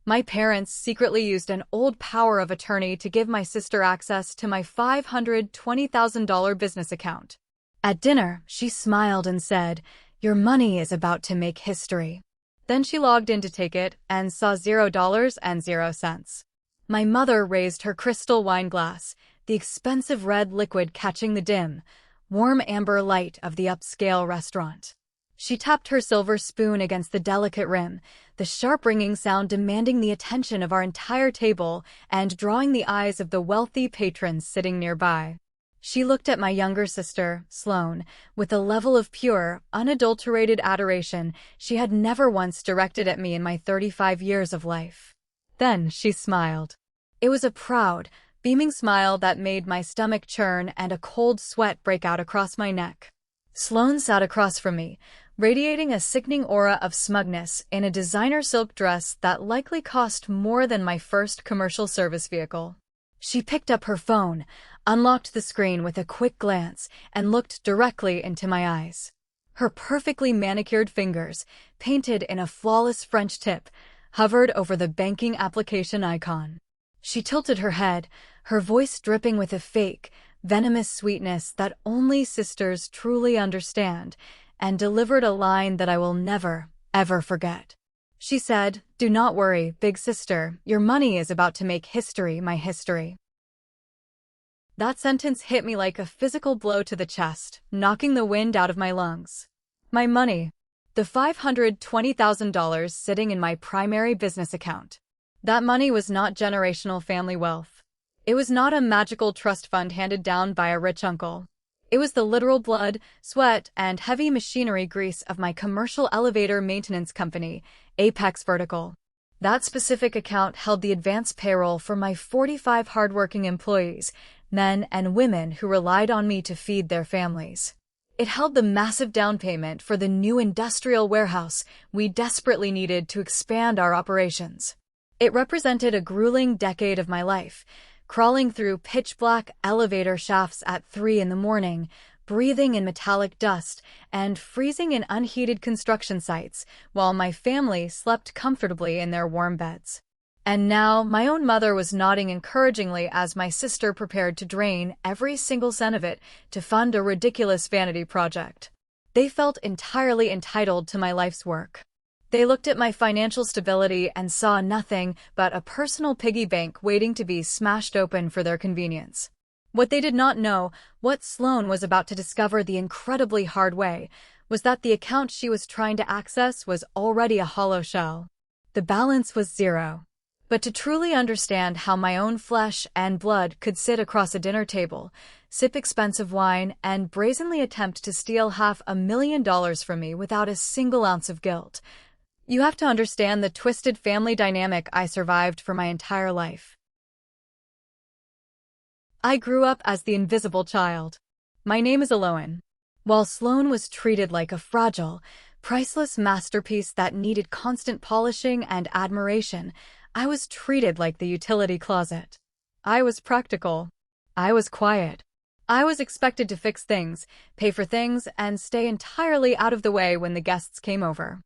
My parents secretly used an old power of attorney to give my sister access to my $520,000 business account. At dinner, she smiled and said, "Your money is about to make history." Then she logged in to take it and saw $0.00. My mother raised her crystal wine glass, the expensive red liquid catching the dim, warm amber light of the upscale restaurant. She tapped her silver spoon against the delicate rim, the sharp ringing sound demanding the attention of our entire table and drawing the eyes of the wealthy patrons sitting nearby. She looked at my younger sister, Sloane, with a level of pure, unadulterated adoration she had never once directed at me in my 35 years of life. Then she smiled. It was a proud, beaming smile that made my stomach churn and a cold sweat break out across my neck. Sloane sat across from me, radiating a sickening aura of smugness in a designer silk dress that likely cost more than my first commercial service vehicle. She picked up her phone, unlocked the screen with a quick glance, and looked directly into my eyes. Her perfectly manicured fingers, painted in a flawless French tip, hovered over the banking application icon. She tilted her head, her voice dripping with a fake, venomous sweetness that only sisters truly understand, and delivered a line that I will never, ever forget. She said, "Do not worry, big sister, your money is about to make history, my history." That sentence hit me like a physical blow to the chest, knocking the wind out of my lungs. My money. The $520,000 sitting in my primary business account. That money was not generational family wealth. It was not a magical trust fund handed down by a rich uncle. It was the literal blood, sweat, and heavy machinery grease of my commercial elevator maintenance company, Apex Vertical. That specific account held the advance payroll for my 45 hardworking employees, men and women who relied on me to feed their families. It held the massive down payment for the new industrial warehouse we desperately needed to expand our operations. It represented a grueling decade of my life, crawling through pitch-black elevator shafts at 3 in the morning, breathing in metallic dust, and freezing in unheated construction sites, while my family slept comfortably in their warm beds. And now, my own mother was nodding encouragingly as my sister prepared to drain every single cent of it to fund a ridiculous vanity project. They felt entirely entitled to my life's work. They looked at my financial stability and saw nothing but a personal piggy bank waiting to be smashed open for their convenience. What they did not know, what Sloane was about to discover the incredibly hard way, was that the account she was trying to access was already a hollow shell. The balance was zero. But to truly understand how my own flesh and blood could sit across a dinner table, sip expensive wine, and brazenly attempt to steal $500,000 from me without a single ounce of guilt, you have to understand the twisted family dynamic I survived for my entire life. I grew up as the invisible child. My name is Eloan. While Sloane was treated like a fragile, priceless masterpiece that needed constant polishing and admiration, I was treated like the utility closet. I was practical. I was quiet. I was expected to fix things, pay for things, and stay entirely out of the way when the guests came over.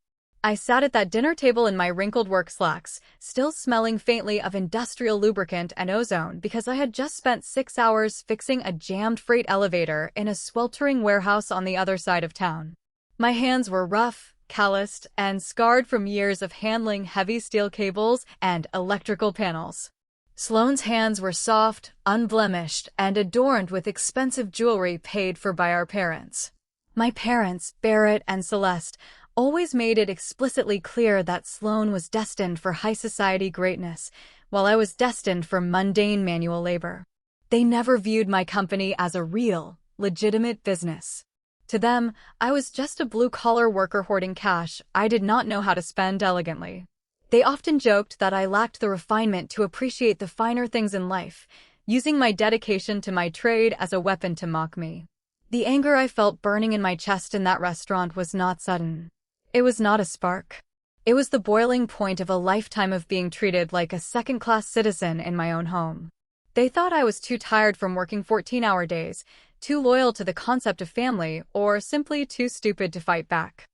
I sat at that dinner table in my wrinkled work slacks, still smelling faintly of industrial lubricant and ozone because I had just spent 6 hours fixing a jammed freight elevator in a sweltering warehouse on the other side of town. My hands were rough, calloused, and scarred from years of handling heavy steel cables and electrical panels. Sloane's hands were soft, unblemished, and adorned with expensive jewelry paid for by our parents. My parents, Barrett and Celeste, always made it explicitly clear that Sloane was destined for high society greatness, while I was destined for mundane manual labor. They never viewed my company as a real, legitimate business. To them, I was just a blue-collar worker hoarding cash I did not know how to spend elegantly. They often joked that I lacked the refinement to appreciate the finer things in life, using my dedication to my trade as a weapon to mock me. The anger I felt burning in my chest in that restaurant was not sudden. It was not a spark. It was the boiling point of a lifetime of being treated like a second-class citizen in my own home. They thought I was too tired from working 14-hour days, too loyal to the concept of family, or simply too stupid to fight back.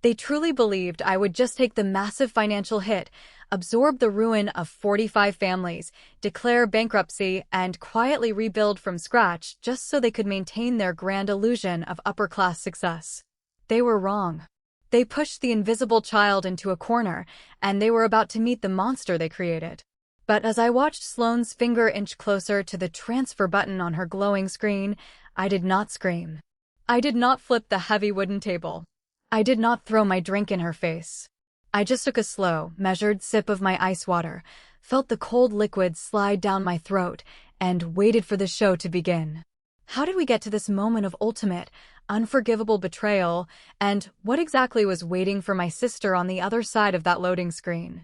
They truly believed I would just take the massive financial hit, absorb the ruin of 45 families, declare bankruptcy, and quietly rebuild from scratch just so they could maintain their grand illusion of upper-class success. They were wrong. They pushed the invisible child into a corner, and they were about to meet the monster they created. But as I watched Sloane's finger inch closer to the transfer button on her glowing screen, I did not scream. I did not flip the heavy wooden table. I did not throw my drink in her face. I just took a slow, measured sip of my ice water, felt the cold liquid slide down my throat, and waited for the show to begin. How did we get to this moment of ultimate, unforgivable betrayal, and what exactly was waiting for my sister on the other side of that loading screen?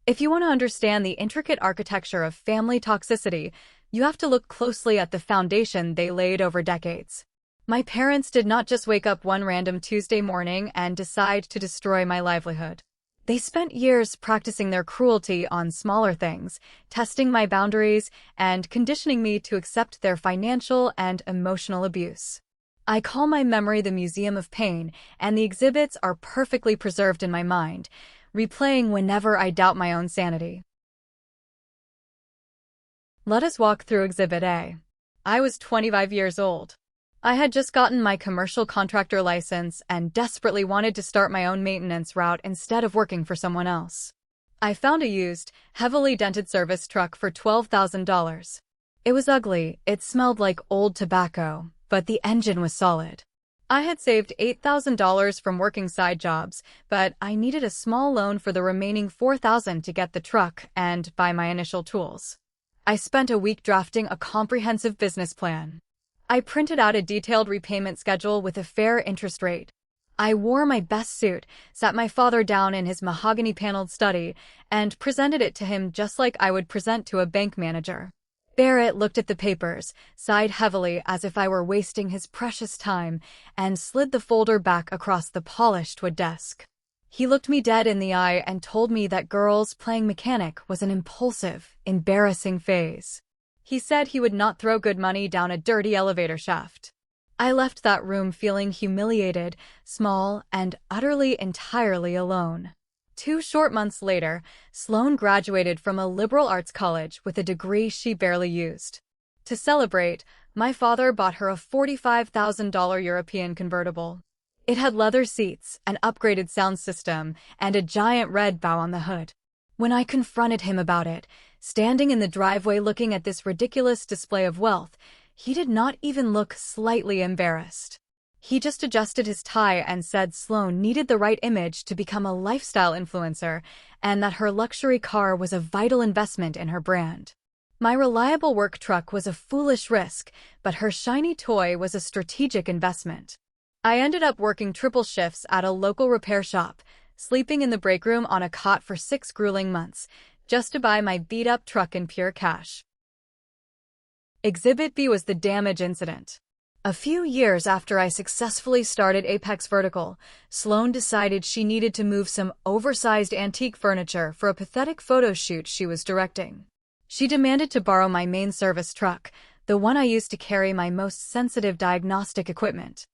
If you want to understand the intricate architecture of family toxicity, you have to look closely at the foundation they laid over decades. My parents did not just wake up one random Tuesday morning and decide to destroy my livelihood. They spent years practicing their cruelty on smaller things, testing my boundaries, and conditioning me to accept their financial and emotional abuse. I call my memory the Museum of Pain, and the exhibits are perfectly preserved in my mind, replaying whenever I doubt my own sanity. Let us walk through Exhibit A. I was 25 years old. I had just gotten my commercial contractor license and desperately wanted to start my own maintenance route instead of working for someone else. I found a used, heavily dented service truck for $12,000. It was ugly, it smelled like old tobacco, but the engine was solid. I had saved $8,000 from working side jobs, but I needed a small loan for the remaining $4,000 to get the truck and buy my initial tools. I spent a week drafting a comprehensive business plan. I printed out a detailed repayment schedule with a fair interest rate. I wore my best suit, sat my father down in his mahogany-paneled study, and presented it to him just like I would present to a bank manager. Barrett looked at the papers, sighed heavily as if I were wasting his precious time, and slid the folder back across the polished wood desk. He looked me dead in the eye and told me that girls playing mechanic was an impulsive, embarrassing phase. He said he would not throw good money down a dirty elevator shaft. I left that room feeling humiliated, small, and entirely alone. 2 short months later, Sloane graduated from a liberal arts college with a degree she barely used. To celebrate, my father bought her a $45,000 European convertible. It had leather seats, an upgraded sound system, and a giant red bow on the hood. When I confronted him about it, standing in the driveway looking at this ridiculous display of wealth, he did not even look slightly embarrassed. He just adjusted his tie and said Sloane needed the right image to become a lifestyle influencer and that her luxury car was a vital investment in her brand. My reliable work truck was a foolish risk, but her shiny toy was a strategic investment. I ended up working triple shifts at a local repair shop, sleeping in the break room on a cot for 6 grueling months, just to buy my beat-up truck in pure cash. Exhibit B was the damage incident. A few years after I successfully started Apex Vertical, Sloane decided she needed to move some oversized antique furniture for a pathetic photo shoot she was directing. She demanded to borrow my main service truck, the one I used to carry my most sensitive diagnostic equipment.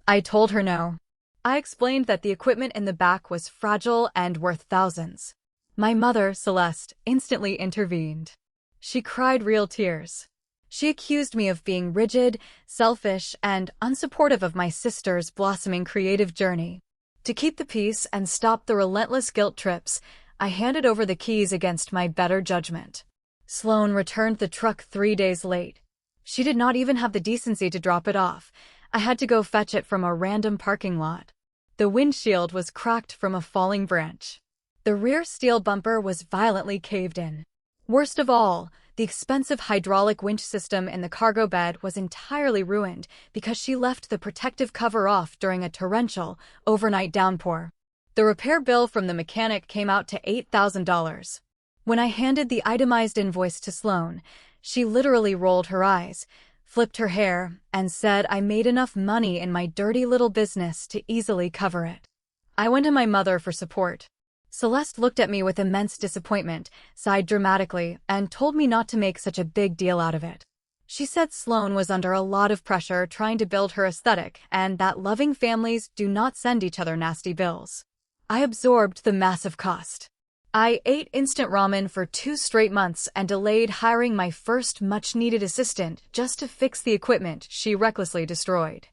I told her no. I explained that the equipment in the back was fragile and worth thousands. My mother, Celeste, instantly intervened. She cried real tears. She accused me of being rigid, selfish, and unsupportive of my sister's blossoming creative journey. To keep the peace and stop the relentless guilt trips, I handed over the keys against my better judgment. Sloane returned the truck 3 days late. She did not even have the decency to drop it off. I had to go fetch it from a random parking lot. The windshield was cracked from a falling branch. The rear steel bumper was violently caved in. Worst of all, the expensive hydraulic winch system in the cargo bed was entirely ruined because she left the protective cover off during a torrential, overnight downpour. The repair bill from the mechanic came out to $8,000. When I handed the itemized invoice to Sloane, she literally rolled her eyes, flipped her hair, and said I made enough money in my dirty little business to easily cover it. I went to my mother for support. Celeste looked at me with immense disappointment, sighed dramatically, and told me not to make such a big deal out of it. She said Sloane was under a lot of pressure trying to build her aesthetic and that loving families do not send each other nasty bills. I absorbed the massive cost. I ate instant ramen for 2 straight months and delayed hiring my first much-needed assistant just to fix the equipment she recklessly destroyed.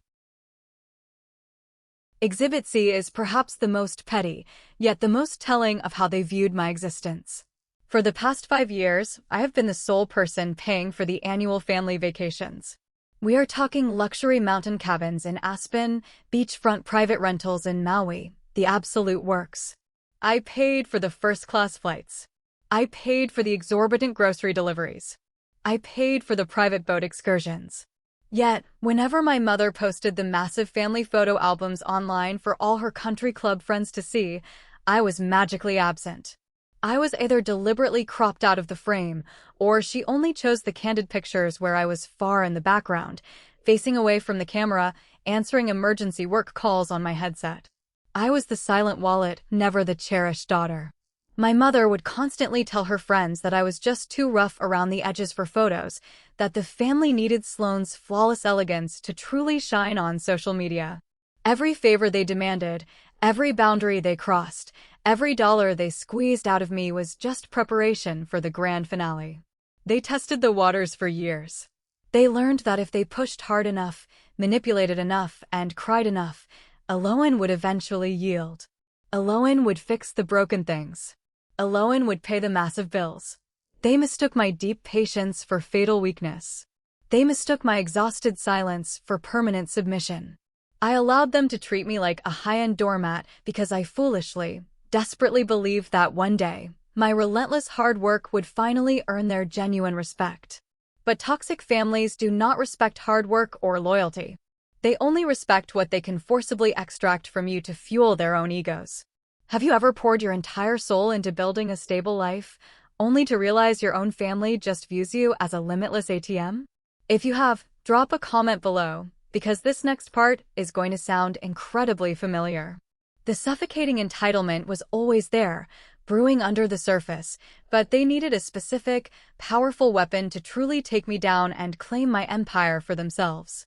Exhibit C is perhaps the most petty, yet the most telling of how they viewed my existence. For the past 5 years, I have been the sole person paying for the annual family vacations. We are talking luxury mountain cabins in Aspen, beachfront private rentals in Maui, the absolute works. I paid for the first-class flights. I paid for the exorbitant grocery deliveries. I paid for the private boat excursions. Yet, whenever my mother posted the massive family photo albums online for all her country club friends to see, I was magically absent. I was either deliberately cropped out of the frame, or she only chose the candid pictures where I was far in the background, facing away from the camera, answering emergency work calls on my headset. I was the silent wallet, never the cherished daughter. My mother would constantly tell her friends that I was just too rough around the edges for photos, that the family needed Sloane's flawless elegance to truly shine on social media. Every favor they demanded, every boundary they crossed, every dollar they squeezed out of me was just preparation for the grand finale. They tested the waters for years. They learned that if they pushed hard enough, manipulated enough, and cried enough, Eloan would eventually yield. Eloan would fix the broken things. Eloan would pay the massive bills. They mistook my deep patience for fatal weakness. They mistook my exhausted silence for permanent submission. I allowed them to treat me like a high-end doormat because I foolishly, desperately believed that one day, my relentless hard work would finally earn their genuine respect. But toxic families do not respect hard work or loyalty. They only respect what they can forcibly extract from you to fuel their own egos. Have you ever poured your entire soul into building a stable life, only to realize your own family just views you as a limitless ATM? If you have, drop a comment below, because this next part is going to sound incredibly familiar. The suffocating entitlement was always there, brewing under the surface, but they needed a specific, powerful weapon to truly take me down and claim my empire for themselves.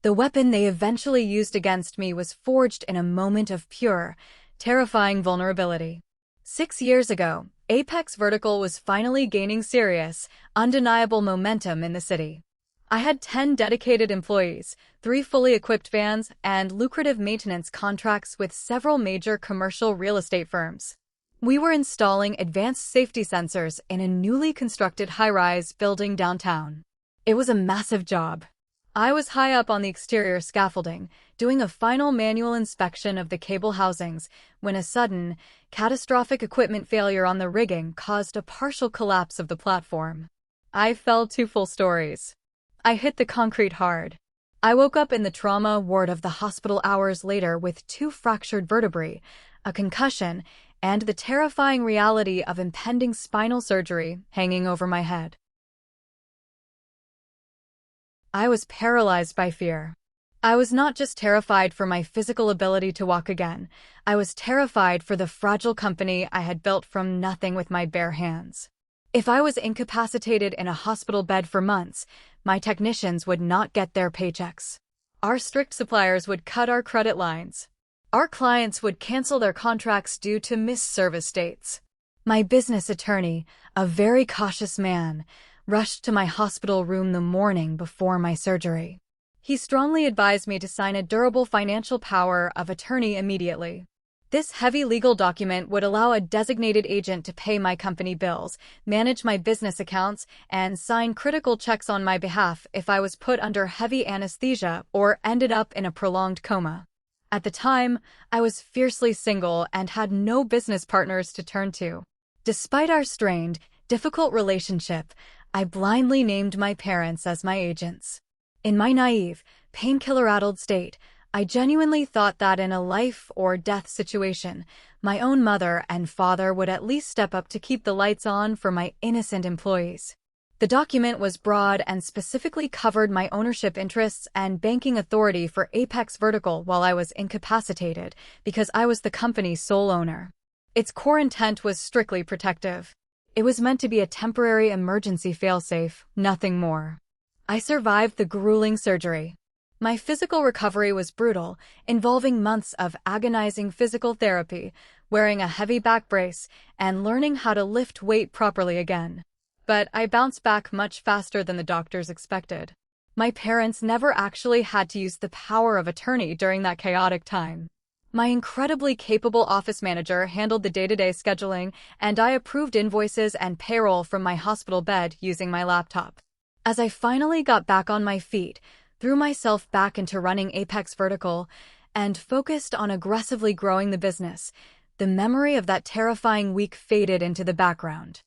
The weapon they eventually used against me was forged in a moment of pure, terrifying vulnerability. 6 years ago, Apex Vertical was finally gaining serious, undeniable momentum in the city. I had 10 dedicated employees, 3 fully equipped vans, and lucrative maintenance contracts with several major commercial real estate firms. We were installing advanced safety sensors in a newly constructed high-rise building downtown. It was a massive job. I was high up on the exterior scaffolding, doing a final manual inspection of the cable housings, when a sudden, catastrophic equipment failure on the rigging caused a partial collapse of the platform. I fell 2 full stories. I hit the concrete hard. I woke up in the trauma ward of the hospital hours later with 2 fractured vertebrae, a concussion, and the terrifying reality of impending spinal surgery hanging over my head. I was paralyzed by fear. I was not just terrified for my physical ability to walk again. I was terrified for the fragile company I had built from nothing with my bare hands. If I was incapacitated in a hospital bed for months, my technicians would not get their paychecks. Our strict suppliers would cut our credit lines. Our clients would cancel their contracts due to missed service dates. My business attorney, a very cautious man, rushed to my hospital room the morning before my surgery. He strongly advised me to sign a durable financial power of attorney immediately. This heavy legal document would allow a designated agent to pay my company bills, manage my business accounts, and sign critical checks on my behalf if I was put under heavy anesthesia or ended up in a prolonged coma. At the time, I was fiercely single and had no business partners to turn to. Despite our strained, difficult relationship, I blindly named my parents as my agents. In my naive, painkiller-addled state, I genuinely thought that in a life-or-death situation, my own mother and father would at least step up to keep the lights on for my innocent employees. The document was broad and specifically covered my ownership interests and banking authority for Apex Vertical while I was incapacitated, because I was the company's sole owner. Its core intent was strictly protective. It was meant to be a temporary emergency failsafe, nothing more. I survived the grueling surgery. My physical recovery was brutal, involving months of agonizing physical therapy, wearing a heavy back brace, and learning how to lift weight properly again. But I bounced back much faster than the doctors expected. My parents never actually had to use the power of attorney during that chaotic time. My incredibly capable office manager handled the day-to-day scheduling, and I approved invoices and payroll from my hospital bed using my laptop. As I finally got back on my feet, threw myself back into running Apex Vertical, and focused on aggressively growing the business, the memory of that terrifying week faded into the background.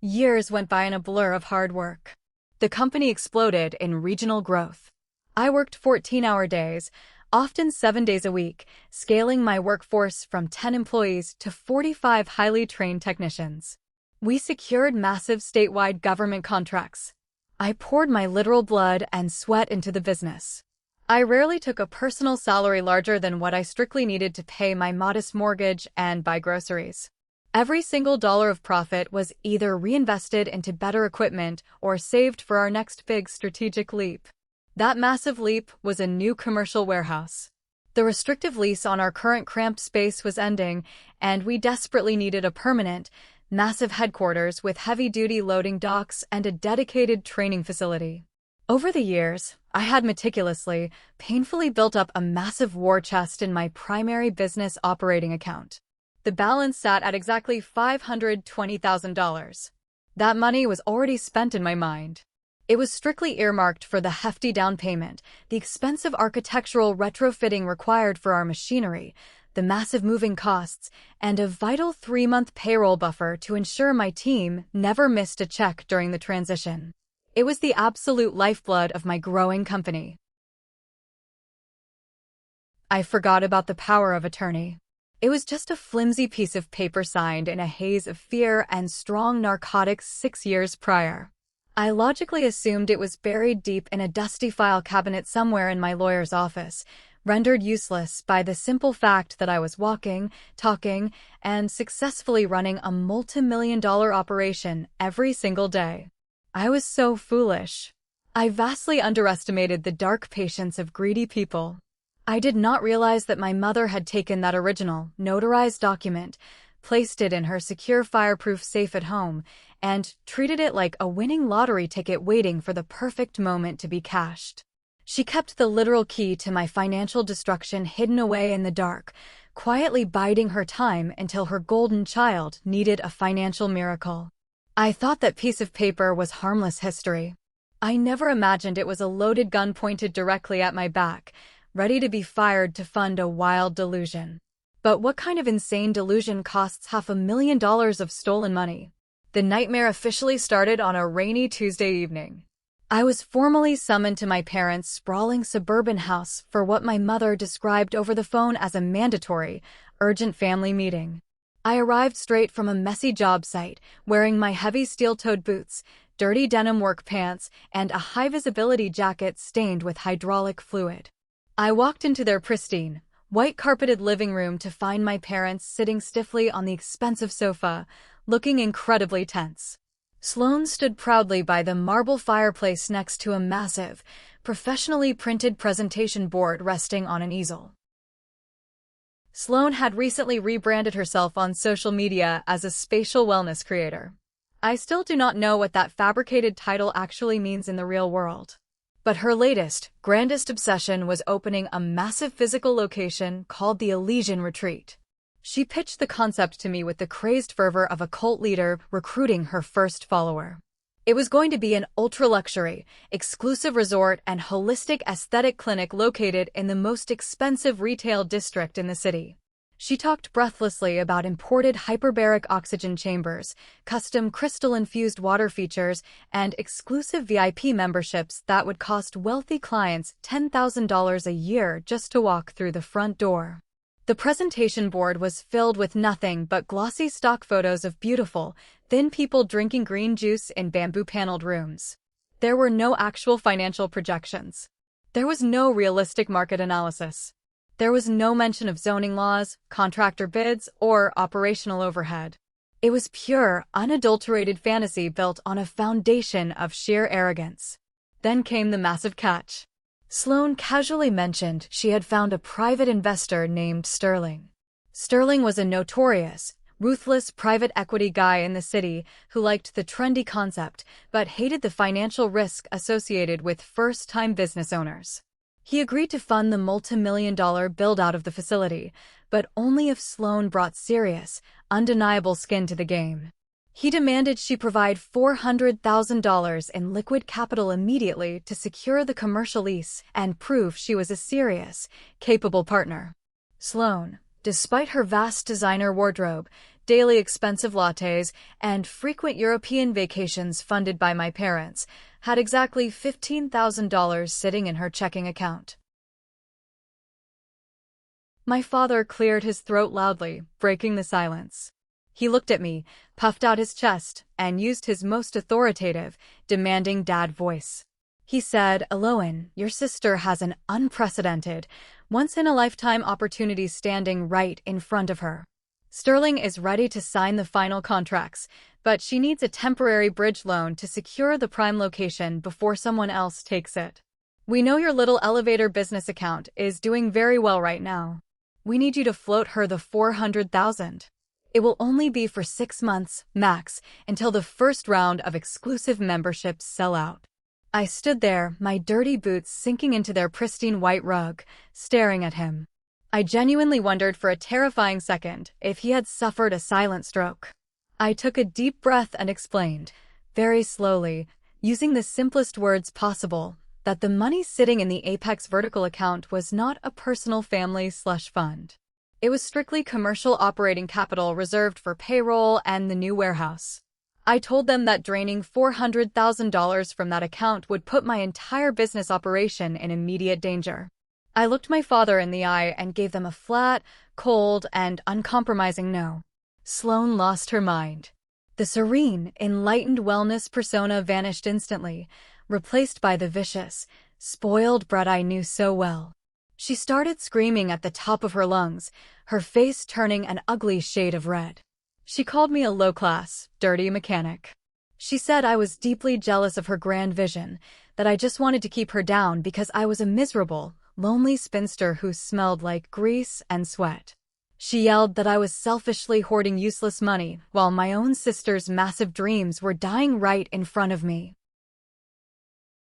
Years went by in a blur of hard work. The company exploded in regional growth. I worked 14-hour days, often 7 days a week, scaling my workforce from 10 employees to 45 highly trained technicians. We secured massive statewide government contracts. I poured my literal blood and sweat into the business. I rarely took a personal salary larger than what I strictly needed to pay my modest mortgage and buy groceries. Every single dollar of profit was either reinvested into better equipment or saved for our next big strategic leap. That massive leap was a new commercial warehouse. The restrictive lease on our current cramped space was ending, and we desperately needed a permanent, massive headquarters with heavy-duty loading docks and a dedicated training facility. Over the years, I had meticulously, painfully built up a massive war chest in my primary business operating account. The balance sat at exactly $520,000. That money was already spent in my mind. It was strictly earmarked for the hefty down payment, the expensive architectural retrofitting required for our machinery, the massive moving costs, and a vital 3-month payroll buffer to ensure my team never missed a check during the transition. It was the absolute lifeblood of my growing company. I forgot about the power of attorney. It was just a flimsy piece of paper signed in a haze of fear and strong narcotics 6 years prior. I logically assumed it was buried deep in a dusty file cabinet somewhere in my lawyer's office, rendered useless by the simple fact that I was walking, talking, and successfully running a multi-million-dollar operation every single day. I was so foolish. I vastly underestimated the dark patience of greedy people. I did not realize that my mother had taken that original, notarized document, placed it in her secure fireproof safe at home, and treated it like a winning lottery ticket waiting for the perfect moment to be cashed. She kept the literal key to my financial destruction hidden away in the dark, quietly biding her time until her golden child needed a financial miracle. I thought that piece of paper was harmless history. I never imagined it was a loaded gun pointed directly at my back, ready to be fired to fund a wild delusion. But what kind of insane delusion costs $500,000 of stolen money? The nightmare officially started on a rainy Tuesday evening. I was formally summoned to my parents' sprawling suburban house for what my mother described over the phone as a mandatory, urgent family meeting. I arrived straight from a messy job site, wearing my heavy steel-toed boots, dirty denim work pants, and a high-visibility jacket stained with hydraulic fluid. I walked into their pristine, white-carpeted living room to find my parents sitting stiffly on the expensive sofa, looking incredibly tense. Sloan stood proudly by the marble fireplace next to a massive, professionally printed presentation board resting on an easel. Sloan had recently rebranded herself on social media as a spatial wellness creator. I still do not know what that fabricated title actually means in the real world. But her latest, grandest obsession was opening a massive physical location called the Elysian Retreat. She pitched the concept to me with the crazed fervor of a cult leader recruiting her first follower. It was going to be an ultra-luxury, exclusive resort and holistic aesthetic clinic located in the most expensive retail district in the city. She talked breathlessly about imported hyperbaric oxygen chambers, custom crystal-infused water features, and exclusive VIP memberships that would cost wealthy clients $10,000 a year just to walk through the front door. The presentation board was filled with nothing but glossy stock photos of beautiful, thin people drinking green juice in bamboo-paneled rooms. There were no actual financial projections. There was no realistic market analysis. There was no mention of zoning laws, contractor bids, or operational overhead. It was pure, unadulterated fantasy built on a foundation of sheer arrogance. Then came the massive catch. Sloane casually mentioned she had found a private investor named Sterling. Sterling was a notorious, ruthless private equity guy in the city who liked the trendy concept but hated the financial risk associated with first-time business owners. He agreed to fund the multi-million-dollar build-out of the facility, but only if Sloane brought serious, undeniable skin to the game. He demanded she provide $400,000 in liquid capital immediately to secure the commercial lease and prove she was a serious, capable partner. Sloane, despite her vast designer wardrobe, daily expensive lattes, and frequent European vacations funded by my parents, had exactly $15,000 sitting in her checking account. My father cleared his throat loudly, breaking the silence. He looked at me, puffed out his chest, and used his most authoritative, demanding dad voice. He said, "Eloan, your sister has an unprecedented, once-in-a-lifetime opportunity standing right in front of her. Sterling is ready to sign the final contracts, but she needs a temporary bridge loan to secure the prime location before someone else takes it. We know your little elevator business account is doing very well right now. We need you to float her the $400,000. It will only be for 6 months, max, until the first round of exclusive memberships sell out." I stood there, my dirty boots sinking into their pristine white rug, staring at him. I genuinely wondered for a terrifying second if he had suffered a silent stroke. I took a deep breath and explained, very slowly, using the simplest words possible, that the money sitting in the Apex Vertical account was not a personal family slush fund. It was strictly commercial operating capital reserved for payroll and the new warehouse. I told them that draining $400,000 from that account would put my entire business operation in immediate danger. I looked my father in the eye and gave them a flat, cold, and uncompromising no. Sloane lost her mind. The serene, enlightened wellness persona vanished instantly, replaced by the vicious, spoiled brat I knew so well. She started screaming at the top of her lungs, her face turning an ugly shade of red. She called me a low-class, dirty mechanic. She said I was deeply jealous of her grand vision, that I just wanted to keep her down because I was a miserable, lonely spinster who smelled like grease and sweat. She yelled that I was selfishly hoarding useless money while my own sister's massive dreams were dying right in front of me.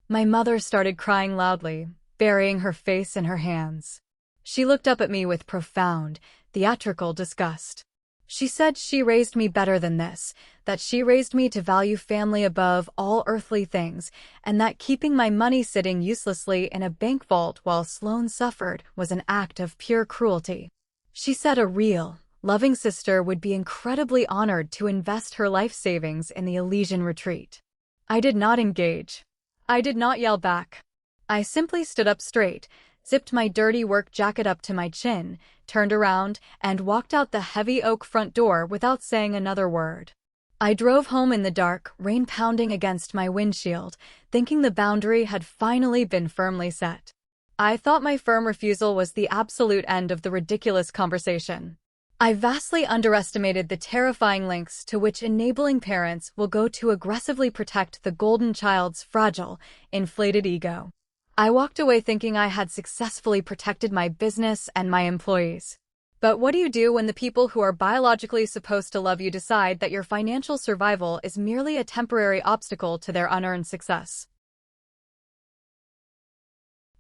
My mother started crying loudly, burying her face in her hands. She looked up at me with profound, theatrical disgust. She said she raised me better than this, that she raised me to value family above all earthly things, and that keeping my money sitting uselessly in a bank vault while Sloane suffered was an act of pure cruelty. She said a real, loving sister would be incredibly honored to invest her life savings in the Elysian retreat. I did not engage. I did not yell back. I simply stood up straight, zipped my dirty work jacket up to my chin, turned around, and walked out the heavy oak front door without saying another word. I drove home in the dark, rain pounding against my windshield, thinking the boundary had finally been firmly set. I thought my firm refusal was the absolute end of the ridiculous conversation. I vastly underestimated the terrifying lengths to which enabling parents will go to aggressively protect the golden child's fragile, inflated ego. I walked away thinking I had successfully protected my business and my employees. But what do you do when the people who are biologically supposed to love you decide that your financial survival is merely a temporary obstacle to their unearned success?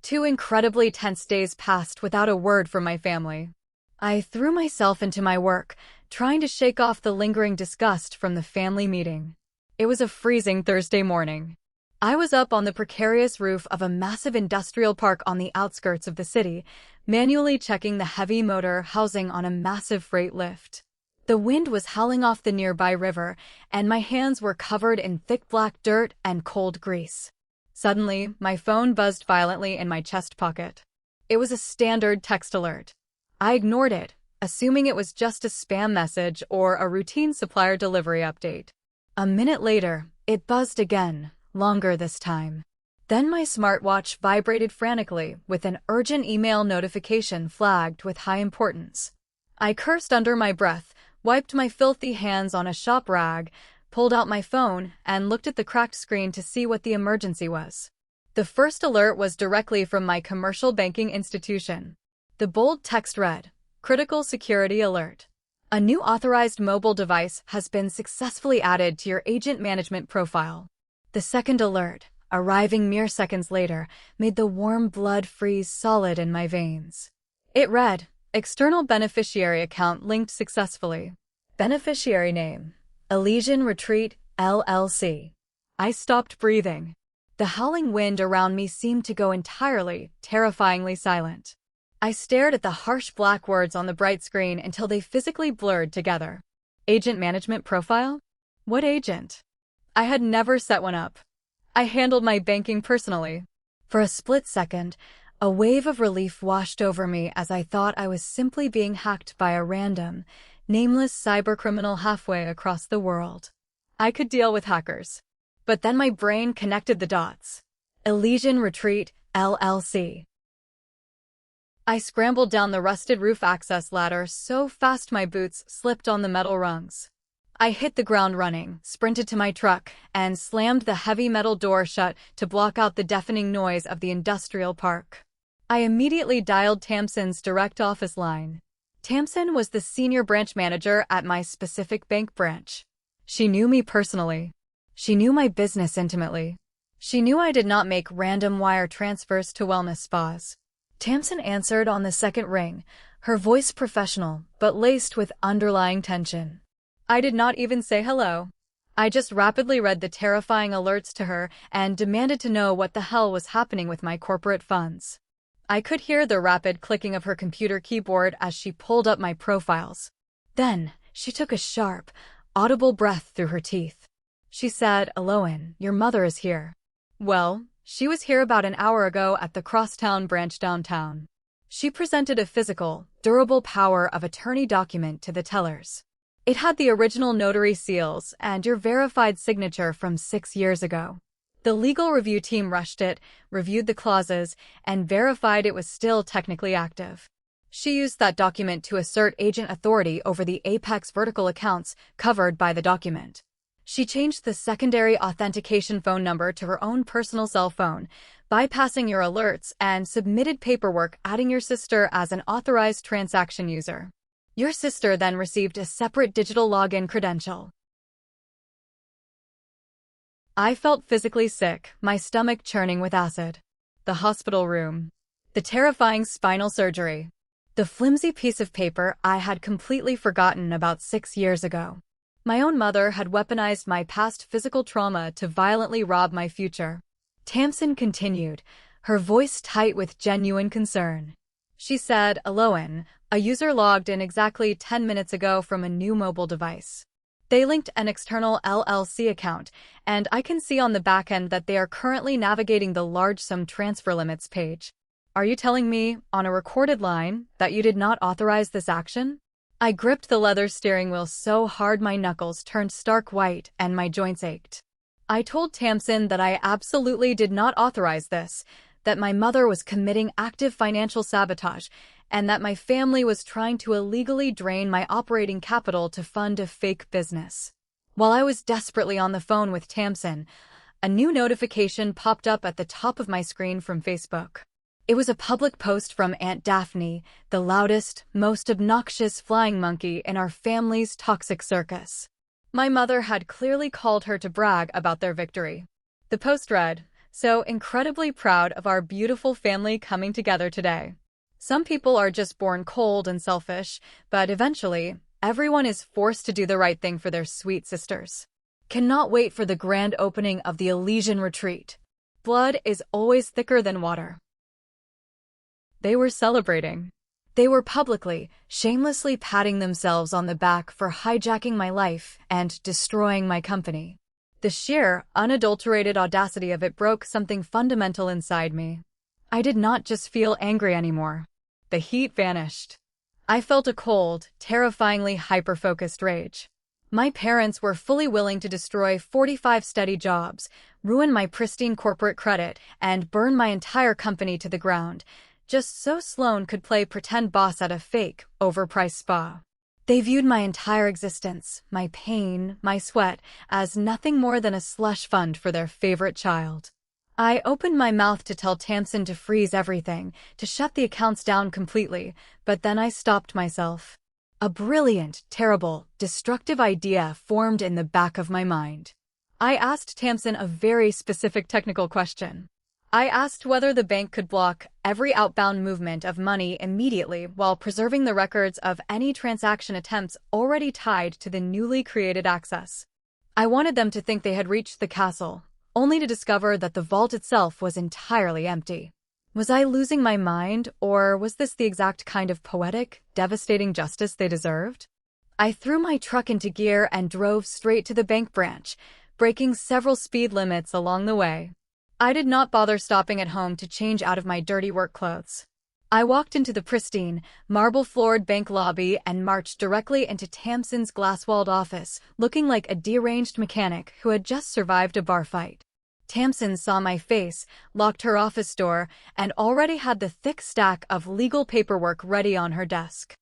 2 incredibly tense days passed without a word from my family. I threw myself into my work, trying to shake off the lingering disgust from the family meeting. It was a freezing Thursday morning. I was up on the precarious roof of a massive industrial park on the outskirts of the city, manually checking the heavy motor housing on a massive freight lift. The wind was howling off the nearby river, and my hands were covered in thick black dirt and cold grease. Suddenly, my phone buzzed violently in my chest pocket. It was a standard text alert. I ignored it, assuming it was just a spam message or a routine supplier delivery update. A minute later, it buzzed again, longer this time. Then my smartwatch vibrated frantically with an urgent email notification flagged with high importance. I cursed under my breath, wiped my filthy hands on a shop rag, pulled out my phone, and looked at the cracked screen to see what the emergency was. The first alert was directly from my commercial banking institution. The bold text read, "Critical Security Alert. A new authorized mobile device has been successfully added to your agent management profile." The second alert, arriving mere seconds later, made the warm blood freeze solid in my veins. It read, "External beneficiary account linked successfully. Beneficiary name, Elysian Retreat, LLC." I stopped breathing. The howling wind around me seemed to go entirely, terrifyingly silent. I stared at the harsh black words on the bright screen until they physically blurred together. Agent management profile? What agent? I had never set one up. I handled my banking personally. For a split second, a wave of relief washed over me as I thought I was simply being hacked by a random, nameless cybercriminal halfway across the world. I could deal with hackers. But then my brain connected the dots. Elysian Retreat, LLC. I scrambled down the rusted roof access ladder so fast my boots slipped on the metal rungs. I hit the ground running, sprinted to my truck, and slammed the heavy metal door shut to block out the deafening noise of the industrial park. I immediately dialed Tamsin's direct office line. Tamsin was the senior branch manager at my specific bank branch. She knew me personally. She knew my business intimately. She knew I did not make random wire transfers to wellness spas. Tamsin answered on the second ring, her voice professional, but laced with underlying tension. I did not even say hello. I just rapidly read the terrifying alerts to her and demanded to know what the hell was happening with my corporate funds. I could hear the rapid clicking of her computer keyboard as she pulled up my profiles. Then, she took a sharp, audible breath through her teeth. She said, "Aloan, your mother is here." Well, she was here about an hour ago at the Crosstown branch downtown. She presented a physical, durable power of attorney document to the tellers. It had the original notary seals and your verified signature from 6 years ago. The legal review team rushed it, reviewed the clauses, and verified it was still technically active. She used that document to assert agent authority over the Apex vertical accounts covered by the document. She changed the secondary authentication phone number to her own personal cell phone, bypassing your alerts, and submitted paperwork adding your sister as an authorized transaction user. Your sister then received a separate digital login credential. I felt physically sick, my stomach churning with acid. The hospital room. The terrifying spinal surgery. The flimsy piece of paper I had completely forgotten about 6 years ago. My own mother had weaponized my past physical trauma to violently rob my future. Tamsin continued, her voice tight with genuine concern. She said, "Aloan, a user logged in exactly 10 minutes ago from a new mobile device. They linked an external LLC account, and I can see on the back end that they are currently navigating the large sum transfer limits page. Are you telling me, on a recorded line, that you did not authorize this action?" I gripped the leather steering wheel so hard my knuckles turned stark white and my joints ached. I told Tamsin that I absolutely did not authorize this, that my mother was committing active financial sabotage, and that my family was trying to illegally drain my operating capital to fund a fake business. While I was desperately on the phone with Tamsin, a new notification popped up at the top of my screen from Facebook. It was a public post from Aunt Daphne, the loudest, most obnoxious flying monkey in our family's toxic circus. My mother had clearly called her to brag about their victory. The post read, "So incredibly proud of our beautiful family coming together today. Some people are just born cold and selfish, but eventually, everyone is forced to do the right thing for their sweet sisters. Cannot wait for the grand opening of the Elysian Retreat. Blood is always thicker than water." They were celebrating. They were publicly, shamelessly patting themselves on the back for hijacking my life and destroying my company. The sheer, unadulterated audacity of it broke something fundamental inside me. I did not just feel angry anymore. The heat vanished. I felt a cold, terrifyingly hyper-focused rage. My parents were fully willing to destroy 45 steady jobs, ruin my pristine corporate credit, and burn my entire company to the ground, just so Sloan could play pretend boss at a fake, overpriced spa. They viewed my entire existence, my pain, my sweat, as nothing more than a slush fund for their favorite child. I opened my mouth to tell Tamsin to freeze everything, to shut the accounts down completely, but then I stopped myself. A brilliant, terrible, destructive idea formed in the back of my mind. I asked Tamsin a very specific technical question. I asked whether the bank could block every outbound movement of money immediately while preserving the records of any transaction attempts already tied to the newly created access. I wanted them to think they had reached the castle, only to discover that the vault itself was entirely empty. Was I losing my mind, or was this the exact kind of poetic, devastating justice they deserved? I threw my truck into gear and drove straight to the bank branch, breaking several speed limits along the way. I did not bother stopping at home to change out of my dirty work clothes. I walked into the pristine, marble-floored bank lobby and marched directly into Tamsin's glass-walled office, looking like a deranged mechanic who had just survived a bar fight. Tamsin saw my face, locked her office door, and already had the thick stack of legal paperwork ready on her desk.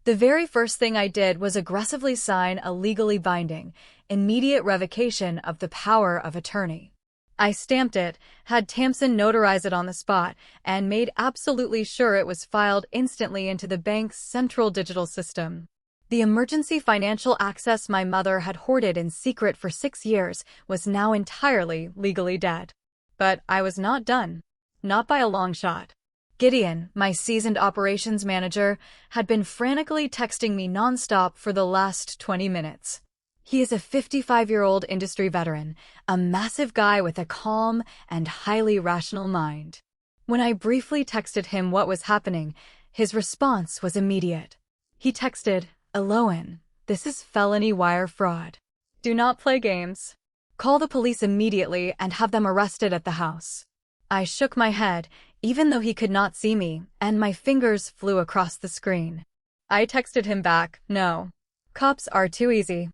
The very first thing I did was aggressively sign a legally binding, immediate revocation of the power of attorney. I stamped it, had Tamsin notarize it on the spot, and made absolutely sure it was filed instantly into the bank's central digital system. The emergency financial access my mother had hoarded in secret for 6 years was now entirely legally dead. But I was not done. Not by a long shot. Gideon, my seasoned operations manager, had been frantically texting me nonstop for the last 20 minutes. He is a 55-year-old industry veteran, a massive guy with a calm and highly rational mind. When I briefly texted him what was happening, his response was immediate. He texted, "Eloan, this is felony wire fraud. Do not play games. Call the police immediately and have them arrested at the house." I shook my head, even though he could not see me, and my fingers flew across the screen. I texted him back, "No. Cops are too easy."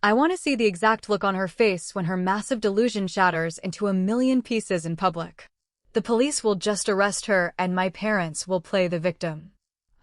I want to see the exact look on her face when her massive delusion shatters into a million pieces in public. The police will just arrest her and my parents will play the victim.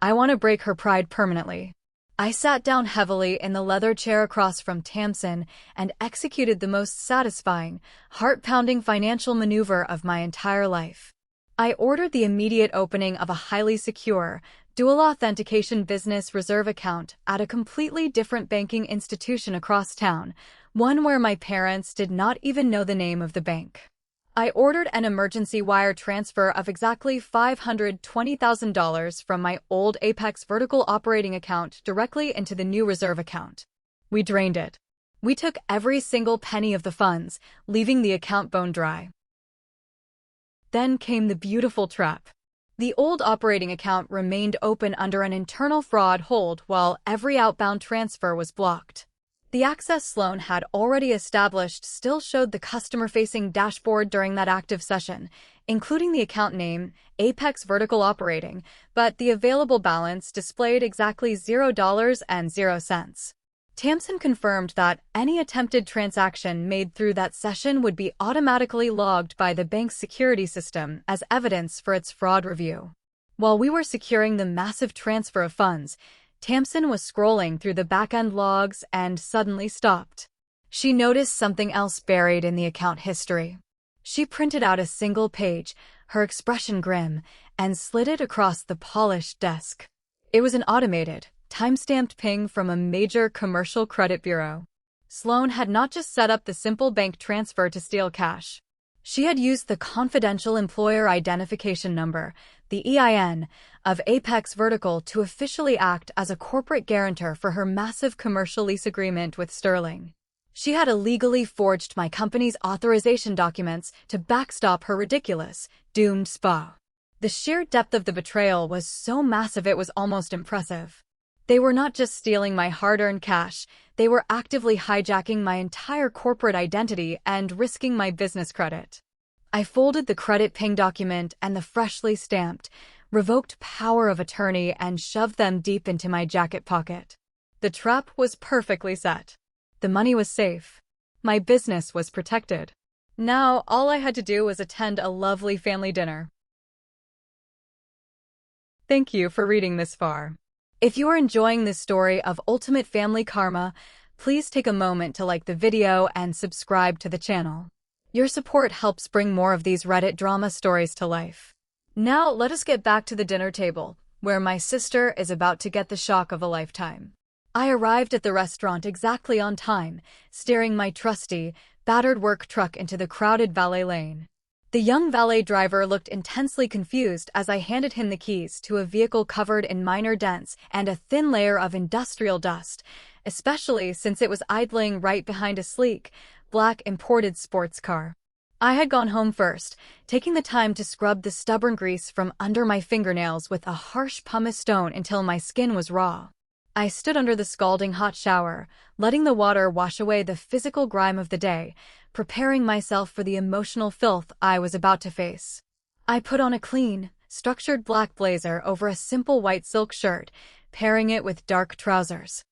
I want to break her pride permanently. I sat down heavily in the leather chair across from Tamsin and executed the most satisfying, heart-pounding financial maneuver of my entire life. I ordered the immediate opening of a highly secure, dual authentication business reserve account at a completely different banking institution across town, one where my parents did not even know the name of the bank. I ordered an emergency wire transfer of exactly $520,000 from my old Apex Vertical operating account directly into the new reserve account. We drained it. We took every single penny of the funds, leaving the account bone dry. Then came the beautiful trap. The old operating account remained open under an internal fraud hold while every outbound transfer was blocked. The access Sloan had already established still showed the customer-facing dashboard during that active session, including the account name, Apex Vertical Operating, but the available balance displayed exactly $0.00. Tamsin confirmed that any attempted transaction made through that session would be automatically logged by the bank's security system as evidence for its fraud review. While we were securing the massive transfer of funds, Tamsin was scrolling through the back-end logs and suddenly stopped. She noticed something else buried in the account history. She printed out a single page, her expression grim, and slid it across the polished desk. It was an automated, time-stamped ping from a major commercial credit bureau. Sloan had not just set up the simple bank transfer to steal cash. She had used the confidential employer identification number, the EIN, of Apex Vertical to officially act as a corporate guarantor for her massive commercial lease agreement with Sterling. She had illegally forged my company's authorization documents to backstop her ridiculous, doomed SPA. The sheer depth of the betrayal was so massive it was almost impressive. They were not just stealing my hard-earned cash, they were actively hijacking my entire corporate identity and risking my business credit. I folded the credit ping document and the freshly stamped, revoked power of attorney and shoved them deep into my jacket pocket. The trap was perfectly set. The money was safe. My business was protected. Now, all I had to do was attend a lovely family dinner. Thank you for reading this far. If you are enjoying this story of ultimate family karma, please take a moment to like the video and subscribe to the channel. Your support helps bring more of these Reddit drama stories to life. Now, let us get back to the dinner table, where my sister is about to get the shock of a lifetime. I arrived at the restaurant exactly on time, steering my trusty, battered work truck into the crowded valet lane. The young valet driver looked intensely confused as I handed him the keys to a vehicle covered in minor dents and a thin layer of industrial dust, especially since it was idling right behind a sleek, black imported sports car. I had gone home first, taking the time to scrub the stubborn grease from under my fingernails with a harsh pumice stone until my skin was raw. I stood under the scalding hot shower, letting the water wash away the physical grime of the day, preparing myself for the emotional filth I was about to face. I put on a clean, structured black blazer over a simple white silk shirt, pairing it with dark trousers.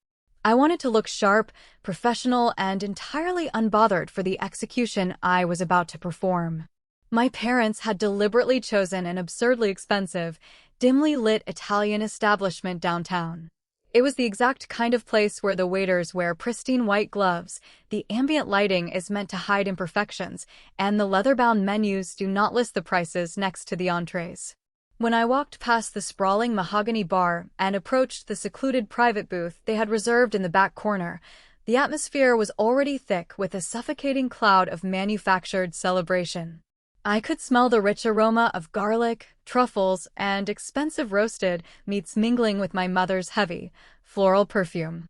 I wanted to look sharp, professional, and entirely unbothered for the execution I was about to perform. My parents had deliberately chosen an absurdly expensive, dimly lit Italian establishment downtown. It was the exact kind of place where the waiters wear pristine white gloves, the ambient lighting is meant to hide imperfections, and the leather-bound menus do not list the prices next to the entrees. When I walked past the sprawling mahogany bar and approached the secluded private booth they had reserved in the back corner, the atmosphere was already thick with a suffocating cloud of manufactured celebration. I could smell the rich aroma of garlic, truffles, and expensive roasted meats mingling with my mother's heavy, floral perfume.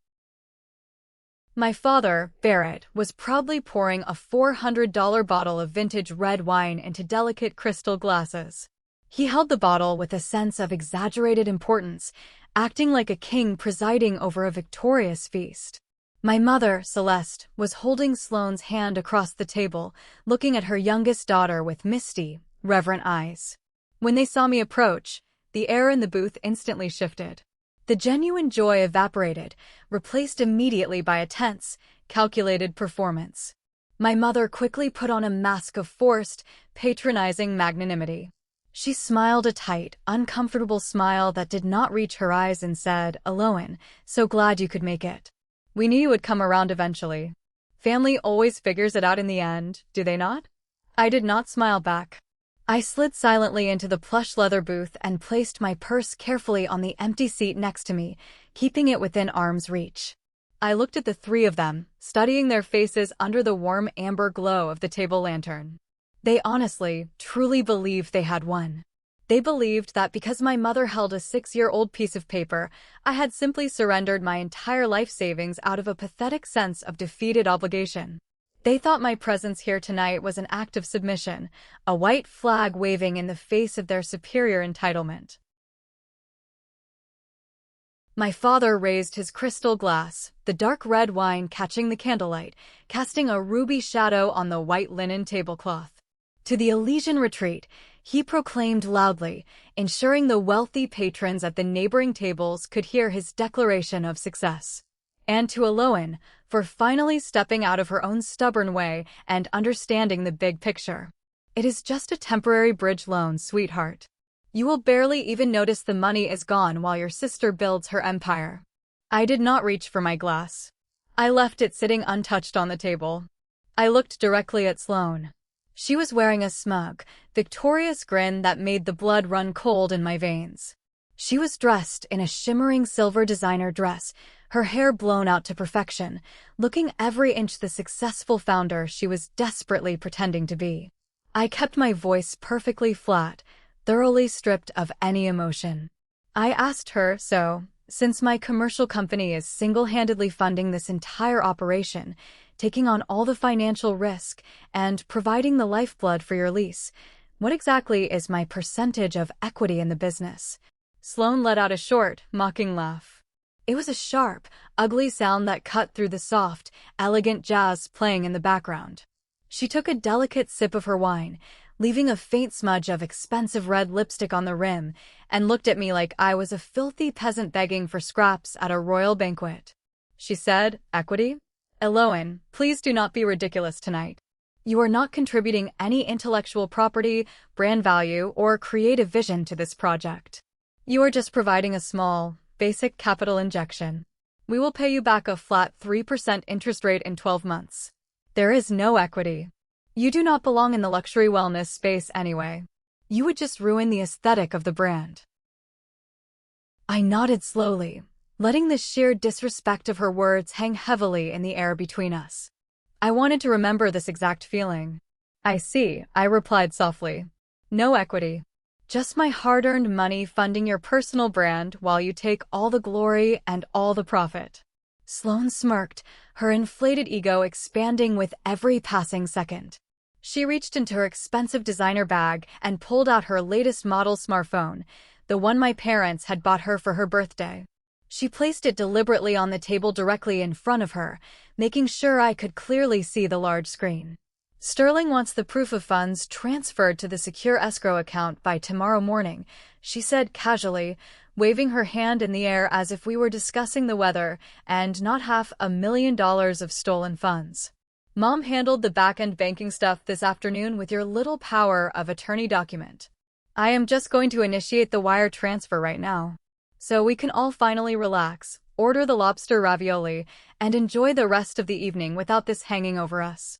My father, Barrett, was proudly pouring a $400 bottle of vintage red wine into delicate crystal glasses. He held the bottle with a sense of exaggerated importance, acting like a king presiding over a victorious feast. My mother, Celeste, was holding Sloane's hand across the table, looking at her youngest daughter with misty, reverent eyes. When they saw me approach, the air in the booth instantly shifted. The genuine joy evaporated, replaced immediately by a tense, calculated performance. My mother quickly put on a mask of forced, patronizing magnanimity. She smiled a tight, uncomfortable smile that did not reach her eyes and said, "Aloan, so glad you could make it. We knew you would come around eventually. Family always figures it out in the end, do they not?" I did not smile back. I slid silently into the plush leather booth and placed my purse carefully on the empty seat next to me, keeping it within arm's reach. I looked at the three of them, studying their faces under the warm amber glow of the table lantern. They honestly, truly believed they had won. They believed that because my mother held a 6-year-old piece of paper, I had simply surrendered my entire life savings out of a pathetic sense of defeated obligation. They thought my presence here tonight was an act of submission, a white flag waving in the face of their superior entitlement. My father raised his crystal glass, the dark red wine catching the candlelight, casting a ruby shadow on the white linen tablecloth. To the Elysian retreat, he proclaimed loudly, ensuring the wealthy patrons at the neighboring tables could hear his declaration of success. And to Aloan, for finally stepping out of her own stubborn way and understanding the big picture. "It is just a temporary bridge loan, sweetheart. You will barely even notice the money is gone while your sister builds her empire." I did not reach for my glass. I left it sitting untouched on the table. I looked directly at Sloane. She was wearing a smug, victorious grin that made the blood run cold in my veins. She was dressed in a shimmering silver designer dress, her hair blown out to perfection, looking every inch the successful founder she was desperately pretending to be. I kept my voice perfectly flat, thoroughly stripped of any emotion. I asked her, "So, since my commercial company is single-handedly funding this entire operation, taking on all the financial risk, and providing the lifeblood for your lease, what exactly is my percentage of equity in the business?" Sloane let out a short, mocking laugh. It was a sharp, ugly sound that cut through the soft, elegant jazz playing in the background. She took a delicate sip of her wine, leaving a faint smudge of expensive red lipstick on the rim, and looked at me like I was a filthy peasant begging for scraps at a royal banquet. She said, "Equity? Aloan, please do not be ridiculous tonight. You are not contributing any intellectual property, brand value, or creative vision to this project. You are just providing a small, basic capital injection. We will pay you back a flat 3% interest rate in 12 months. There is no equity. You do not belong in the luxury wellness space anyway. You would just ruin the aesthetic of the brand. I nodded slowly, letting the sheer disrespect of her words hang heavily in the air between us. I wanted to remember this exact feeling. I see, I replied softly. No equity. Just my hard-earned money funding your personal brand while you take all the glory and all the profit. Sloane smirked, her inflated ego expanding with every passing second. She reached into her expensive designer bag and pulled out her latest model smartphone, the one my parents had bought her for her birthday. She placed it deliberately on the table directly in front of her, making sure I could clearly see the large screen. Sterling wants the proof of funds transferred to the secure escrow account by tomorrow morning, she said casually, waving her hand in the air as if we were discussing the weather and not $500,000 of stolen funds. Mom handled the back-end banking stuff this afternoon with your little power of attorney document. I am just going to initiate the wire transfer right now. So we can all finally relax, order the lobster ravioli, and enjoy the rest of the evening without this hanging over us.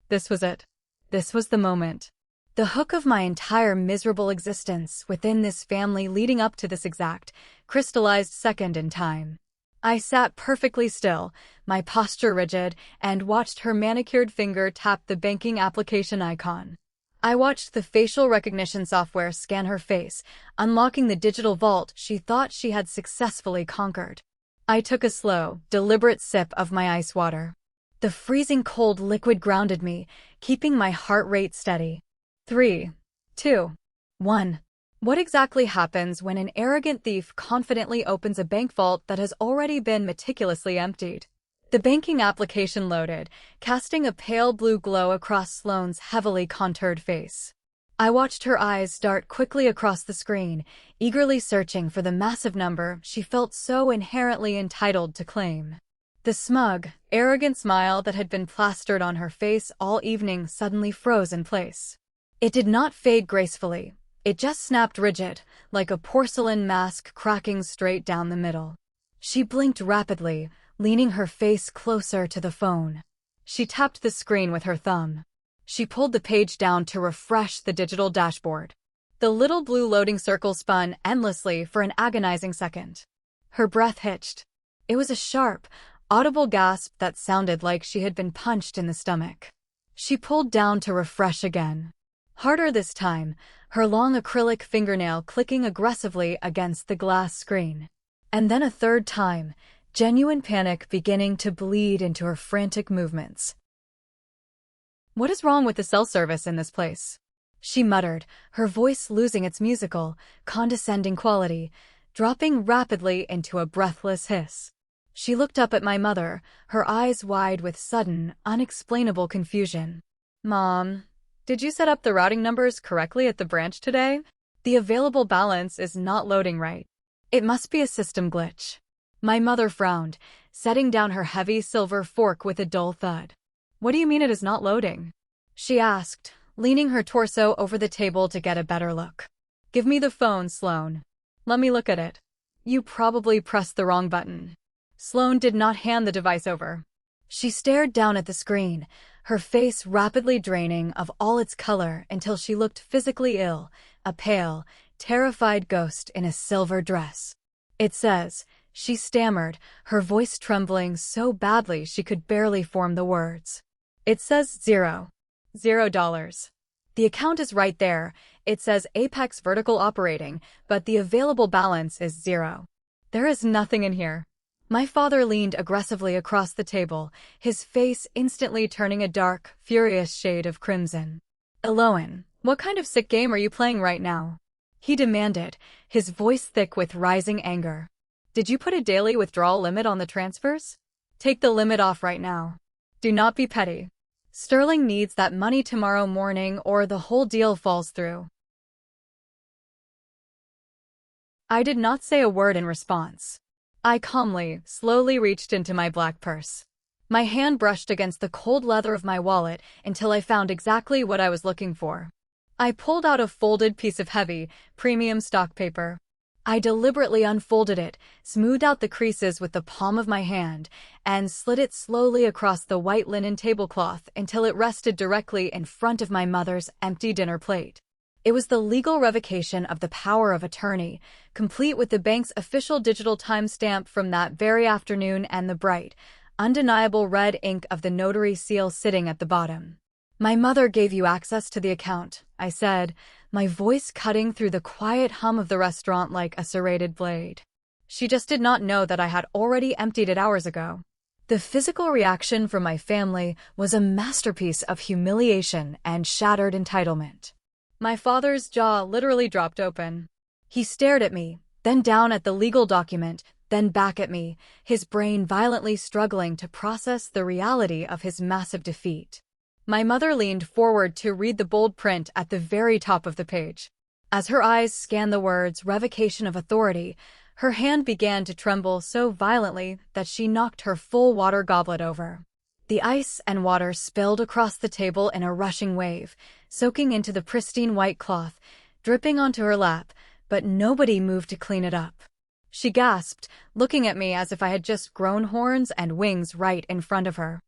This was it. This was the moment. The hook of my entire miserable existence within this family leading up to this exact, crystallized second in time. I sat perfectly still, my posture rigid, and watched her manicured finger tap the banking application icon. I watched the facial recognition software scan her face, unlocking the digital vault she thought she had successfully conquered. I took a slow, deliberate sip of my ice water. The freezing cold liquid grounded me, keeping my heart rate steady. 3, 2, 1. What exactly happens when an arrogant thief confidently opens a bank vault that has already been meticulously emptied? The banking application loaded, casting a pale blue glow across Sloane's heavily contoured face. I watched her eyes dart quickly across the screen, eagerly searching for the massive number she felt so inherently entitled to claim. The smug, arrogant smile that had been plastered on her face all evening suddenly froze in place. It did not fade gracefully. It just snapped rigid, like a porcelain mask cracking straight down the middle. She blinked rapidly, leaning her face closer to the phone. She tapped the screen with her thumb. She pulled the page down to refresh the digital dashboard. The little blue loading circle spun endlessly for an agonizing second. Her breath hitched. It was a sharp, audible gasp that sounded like she had been punched in the stomach. She pulled down to refresh again. Harder this time, her long acrylic fingernail clicking aggressively against the glass screen. And then a third time, genuine panic beginning to bleed into her frantic movements. What is wrong with the cell service in this place? She muttered, her voice losing its musical, condescending quality, dropping rapidly into a breathless hiss. She looked up at my mother, her eyes wide with sudden, unexplainable confusion. Mom, did you set up the routing numbers correctly at the branch today? The available balance is not loading right. It must be a system glitch. My mother frowned, setting down her heavy silver fork with a dull thud. What do you mean it is not loading? She asked, leaning her torso over the table to get a better look. Give me the phone, Sloane. Let me look at it. You probably pressed the wrong button. Sloane did not hand the device over. She stared down at the screen, her face rapidly draining of all its color until she looked physically ill, a pale, terrified ghost in a silver dress. It says, she stammered, her voice trembling so badly she could barely form the words. It says $0. The account is right there. It says Apex Vertical Operating, but the available balance is 0. There is nothing in here. My father leaned aggressively across the table, his face instantly turning a dark, furious shade of crimson. Eloan, what kind of sick game are you playing right now? He demanded, his voice thick with rising anger. Did you put a daily withdrawal limit on the transfers? Take the limit off right now. Do not be petty. Sterling needs that money tomorrow morning or the whole deal falls through. I did not say a word in response. I calmly, slowly reached into my black purse. My hand brushed against the cold leather of my wallet until I found exactly what I was looking for. I pulled out a folded piece of heavy, premium stock paper. I deliberately unfolded it, smoothed out the creases with the palm of my hand, and slid it slowly across the white linen tablecloth until it rested directly in front of my mother's empty dinner plate. It was the legal revocation of the power of attorney, complete with the bank's official digital timestamp from that very afternoon and the bright, undeniable red ink of the notary seal sitting at the bottom. "My mother gave you access to the account," I said, my voice cutting through the quiet hum of the restaurant like a serrated blade. She just did not know that I had already emptied it hours ago. The physical reaction from my family was a masterpiece of humiliation and shattered entitlement. My father's jaw literally dropped open. He stared at me, then down at the legal document, then back at me, his brain violently struggling to process the reality of his massive defeat. My mother leaned forward to read the bold print at the very top of the page. As her eyes scanned the words "revocation of authority," her hand began to tremble so violently that she knocked her full water goblet over. The ice and water spilled across the table in a rushing wave, soaking into the pristine white cloth, dripping onto her lap, but nobody moved to clean it up. She gasped, looking at me as if I had just grown horns and wings right in front of her.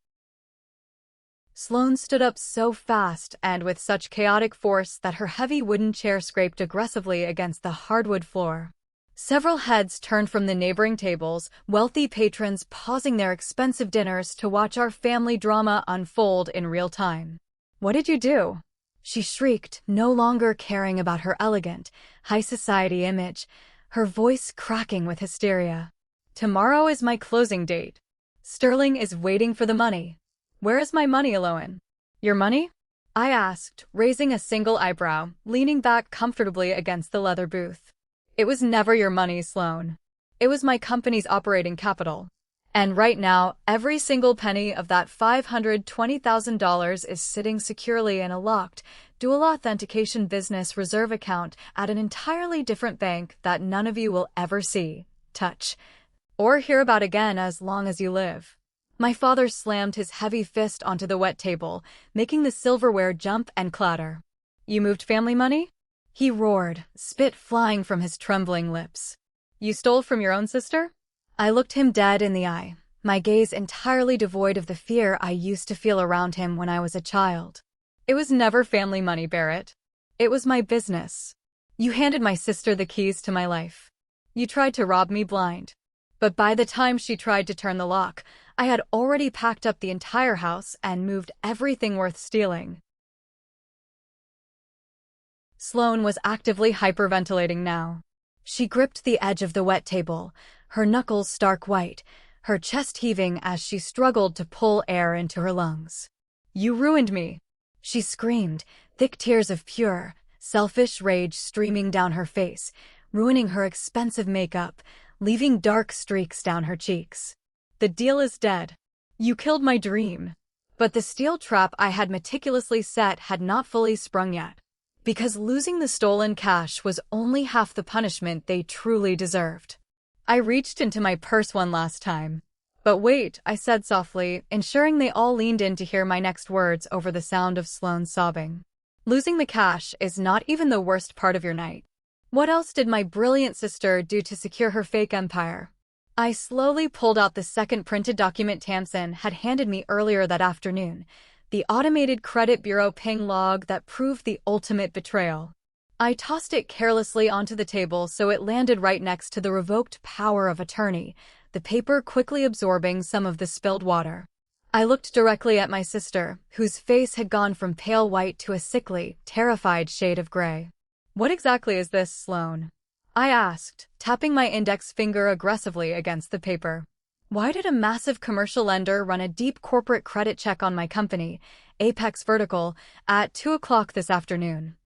Sloane stood up so fast and with such chaotic force that her heavy wooden chair scraped aggressively against the hardwood floor. Several heads turned from the neighboring tables, wealthy patrons pausing their expensive dinners to watch our family drama unfold in real time. "What did you do?" she shrieked, no longer caring about her elegant, high society image, her voice cracking with hysteria. "Tomorrow is my closing date. Sterling is waiting for the money. Where is my money, Eloan?" "Your money?" I asked, raising a single eyebrow, leaning back comfortably against the leather booth. "It was never your money, Sloane. It was my company's operating capital. And right now, every single penny of that $520,000 is sitting securely in a locked, dual authentication business reserve account at an entirely different bank that none of you will ever see, touch, or hear about again as long as you live." My father slammed his heavy fist onto the wet table, making the silverware jump and clatter. "You moved family money?" he roared, spit flying from his trembling lips. "You stole from your own sister?" I looked him dead in the eye, my gaze entirely devoid of the fear I used to feel around him when I was a child. "It was never family money, Barrett. It was my business. You handed my sister the keys to my life. You tried to rob me blind. But by the time she tried to turn the lock, I had already packed up the entire house and moved everything worth stealing." Sloane was actively hyperventilating now. She gripped the edge of the wet table, her knuckles stark white, her chest heaving as she struggled to pull air into her lungs. "You ruined me," she screamed, thick tears of pure, selfish rage streaming down her face, ruining her expensive makeup, leaving dark streaks down her cheeks. "The deal is dead. You killed my dream." But the steel trap I had meticulously set had not fully sprung yet. Because losing the stolen cash was only half the punishment they truly deserved. I reached into my purse one last time. "But wait," I said softly, ensuring they all leaned in to hear my next words over the sound of Sloane's sobbing. "Losing the cash is not even the worst part of your night. What else did my brilliant sister do to secure her fake empire?" I slowly pulled out the second printed document Tamsin had handed me earlier that afternoon, the automated credit bureau ping log that proved the ultimate betrayal. I tossed it carelessly onto the table so it landed right next to the revoked power of attorney, the paper quickly absorbing some of the spilled water. I looked directly at my sister, whose face had gone from pale white to a sickly, terrified shade of gray. "What exactly is this, Sloane?" I asked, tapping my index finger aggressively against the paper. "Why did a massive commercial lender run a deep corporate credit check on my company, Apex Vertical, at 2 o'clock this afternoon?"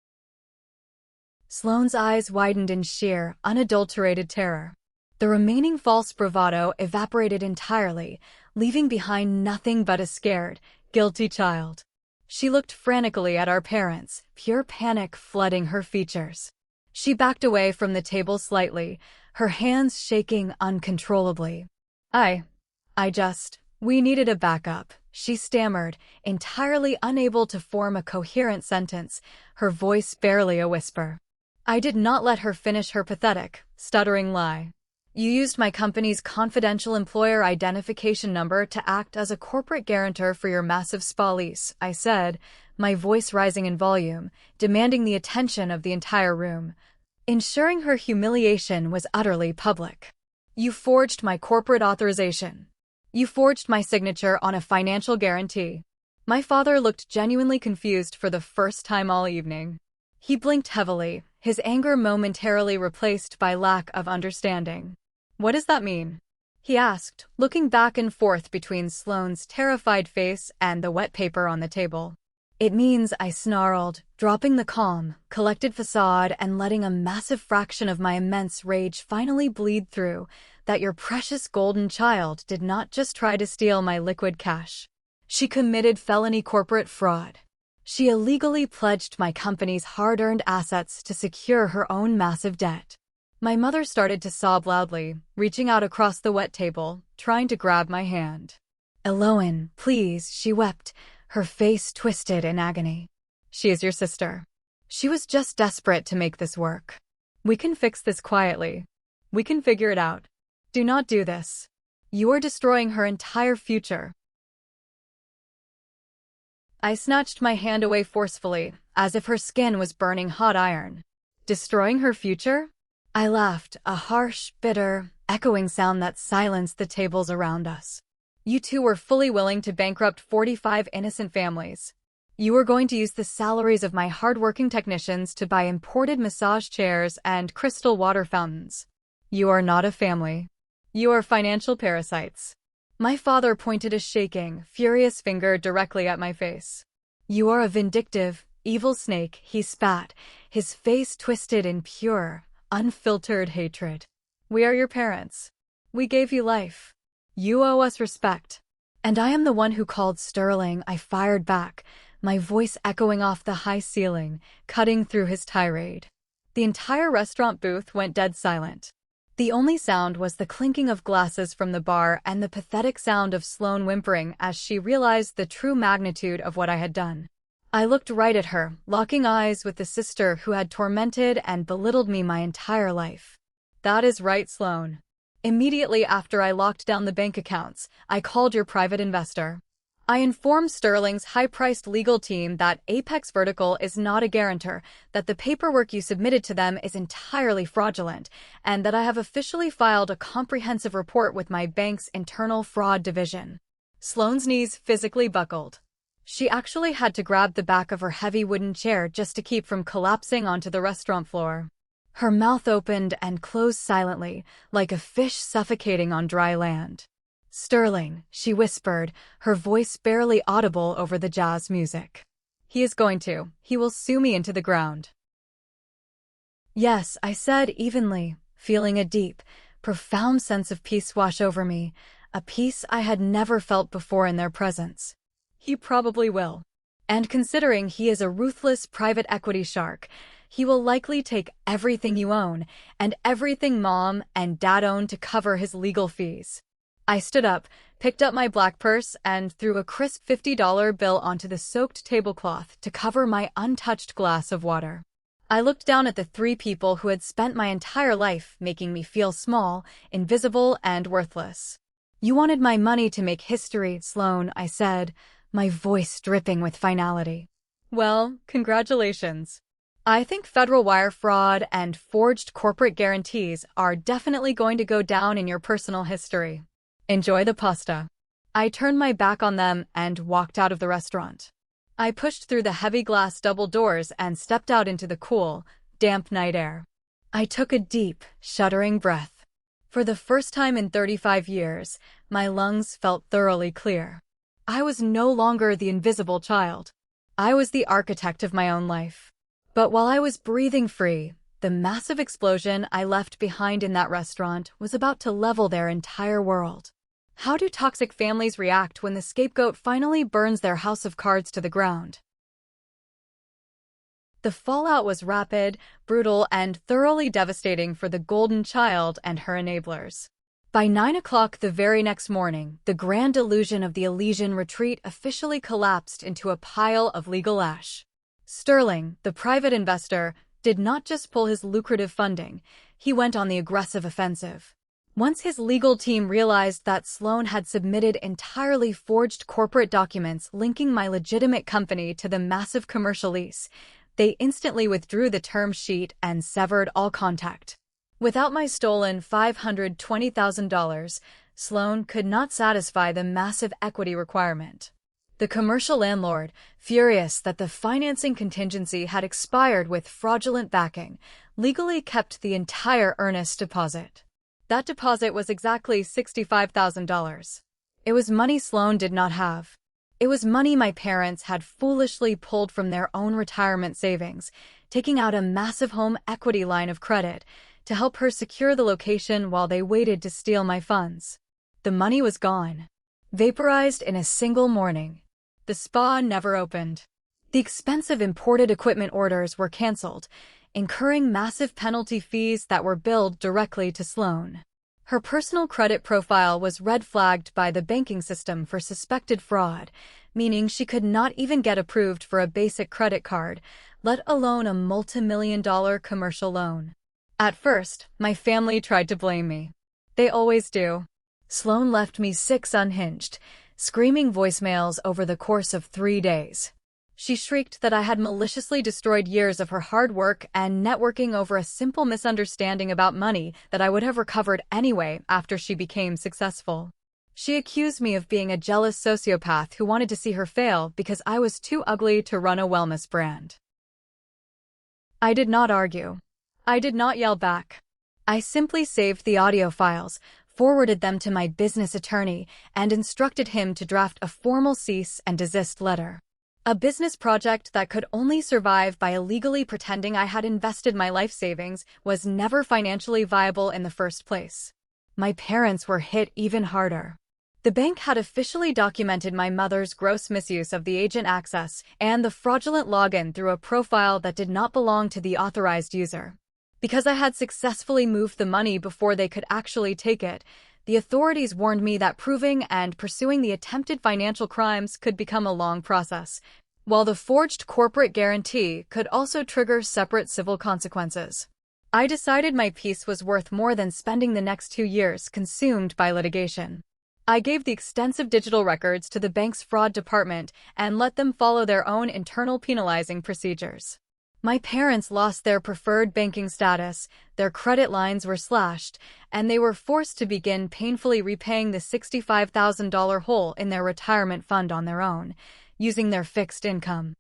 Sloane's eyes widened in sheer, unadulterated terror. The remaining false bravado evaporated entirely, leaving behind nothing but a scared, guilty child. She looked frantically at our parents, pure panic flooding her features. She backed away from the table slightly, her hands shaking uncontrollably. We needed a backup," she stammered, entirely unable to form a coherent sentence, her voice barely a whisper. I did not let her finish her pathetic, stuttering lie. You used my company's confidential employer identification number to act as a corporate guarantor for your massive spa lease, I said, my voice rising in volume, demanding the attention of the entire room. Ensuring her humiliation was utterly public. You forged my corporate authorization. You forged my signature on a financial guarantee. My father looked genuinely confused for the first time all evening. He blinked heavily, his anger momentarily replaced by lack of understanding. What does that mean? He asked, looking back and forth between Sloane's terrified face and the wet paper on the table. It means, I snarled, dropping the calm, collected facade and letting a massive fraction of my immense rage finally bleed through, that your precious golden child did not just try to steal my liquid cash. She committed felony corporate fraud. She illegally pledged my company's hard-earned assets to secure her own massive debt. My mother started to sob loudly, reaching out across the wet table, trying to grab my hand. Eloan, please, she wept, her face twisted in agony. She is your sister. She was just desperate to make this work. We can fix this quietly. We can figure it out. Do not do this. You are destroying her entire future. I snatched my hand away forcefully, as if her skin was burning hot iron. Destroying her future? I laughed, a harsh, bitter, echoing sound that silenced the tables around us. You two were fully willing to bankrupt 45 innocent families. You were going to use the salaries of my hard-working technicians to buy imported massage chairs and crystal water fountains. You are not a family. You are financial parasites. My father pointed a shaking, furious finger directly at my face. You are a vindictive, evil snake, he spat, his face twisted in pure, unfiltered hatred. We are your parents. We gave you life. You owe us respect. And I am the one who called Sterling, I fired back, my voice echoing off the high ceiling, cutting through his tirade. The entire restaurant booth went dead silent. The only sound was the clinking of glasses from the bar and the pathetic sound of Sloane whimpering as she realized the true magnitude of what I had done. I looked right at her, locking eyes with the sister who had tormented and belittled me my entire life. That is right, Sloane. Immediately after I locked down the bank accounts, I called your private investor. I informed Sterling's high-priced legal team that Apex Vertical is not a guarantor, that the paperwork you submitted to them is entirely fraudulent, and that I have officially filed a comprehensive report with my bank's internal fraud division. Sloane's knees physically buckled. She actually had to grab the back of her heavy wooden chair just to keep from collapsing onto the restaurant floor. Her mouth opened and closed silently, like a fish suffocating on dry land. Sterling, she whispered, her voice barely audible over the jazz music. He is going to. He will sue me into the ground. Yes, I said evenly, feeling a deep, profound sense of peace wash over me, a peace I had never felt before in their presence. He probably will. And considering he is a ruthless private equity shark, he will likely take everything you own and everything Mom and Dad own to cover his legal fees. I stood up, picked up my black purse, and threw a crisp $50 bill onto the soaked tablecloth to cover my untouched glass of water. I looked down at the three people who had spent my entire life making me feel small, invisible, and worthless. You wanted my money to make history, Sloane, I said, my voice dripping with finality. Well, congratulations. I think federal wire fraud and forged corporate guarantees are definitely going to go down in your personal history. Enjoy the pasta. I turned my back on them and walked out of the restaurant. I pushed through the heavy glass double doors and stepped out into the cool, damp night air. I took a deep, shuddering breath. For the first time in 35 years, my lungs felt thoroughly clear. I was no longer the invisible child. I was the architect of my own life. But while I was breathing free, the massive explosion I left behind in that restaurant was about to level their entire world. How do toxic families react when the scapegoat finally burns their house of cards to the ground? The fallout was rapid, brutal, and thoroughly devastating for the golden child and her enablers. By 9 o'clock the very next morning, the grand illusion of the Elysian retreat officially collapsed into a pile of legal ash. Sterling, the private investor, did not just pull his lucrative funding, he went on the aggressive offensive. Once his legal team realized that Sloan had submitted entirely forged corporate documents linking my legitimate company to the massive commercial lease, they instantly withdrew the term sheet and severed all contact. Without my stolen $520,000, Sloan could not satisfy the massive equity requirement. The commercial landlord, furious that the financing contingency had expired with fraudulent backing, legally kept the entire earnest deposit. That deposit was exactly $65,000. It was money Sloan did not have. It was money my parents had foolishly pulled from their own retirement savings, taking out a massive home equity line of credit to help her secure the location while they waited to steal my funds. The money was gone, vaporized in a single morning. The spa never opened. The expensive imported equipment orders were canceled, incurring massive penalty fees that were billed directly to Sloan. Her personal credit profile was red-flagged by the banking system for suspected fraud, meaning she could not even get approved for a basic credit card, let alone a multi-million-dollar commercial loan. At first, my family tried to blame me. They always do. Sloan left me 6 unhinged, screaming voicemails over the course of 3 days. She shrieked that I had maliciously destroyed years of her hard work and networking over a simple misunderstanding about money that I would have recovered anyway after she became successful. She accused me of being a jealous sociopath who wanted to see her fail because I was too ugly to run a wellness brand. I did not argue. I did not yell back. I simply saved the audio files, forwarded them to my business attorney, and instructed him to draft a formal cease and desist letter. A business project that could only survive by illegally pretending I had invested my life savings was never financially viable in the first place. My parents were hit even harder. The bank had officially documented my mother's gross misuse of the agent access and the fraudulent login through a profile that did not belong to the authorized user. Because I had successfully moved the money before they could actually take it, the authorities warned me that proving and pursuing the attempted financial crimes could become a long process, while the forged corporate guarantee could also trigger separate civil consequences. I decided my peace was worth more than spending the next 2 years consumed by litigation. I gave the extensive digital records to the bank's fraud department and let them follow their own internal penalizing procedures. My parents lost their preferred banking status, their credit lines were slashed, and they were forced to begin painfully repaying the $65,000 hole in their retirement fund on their own, using their fixed income.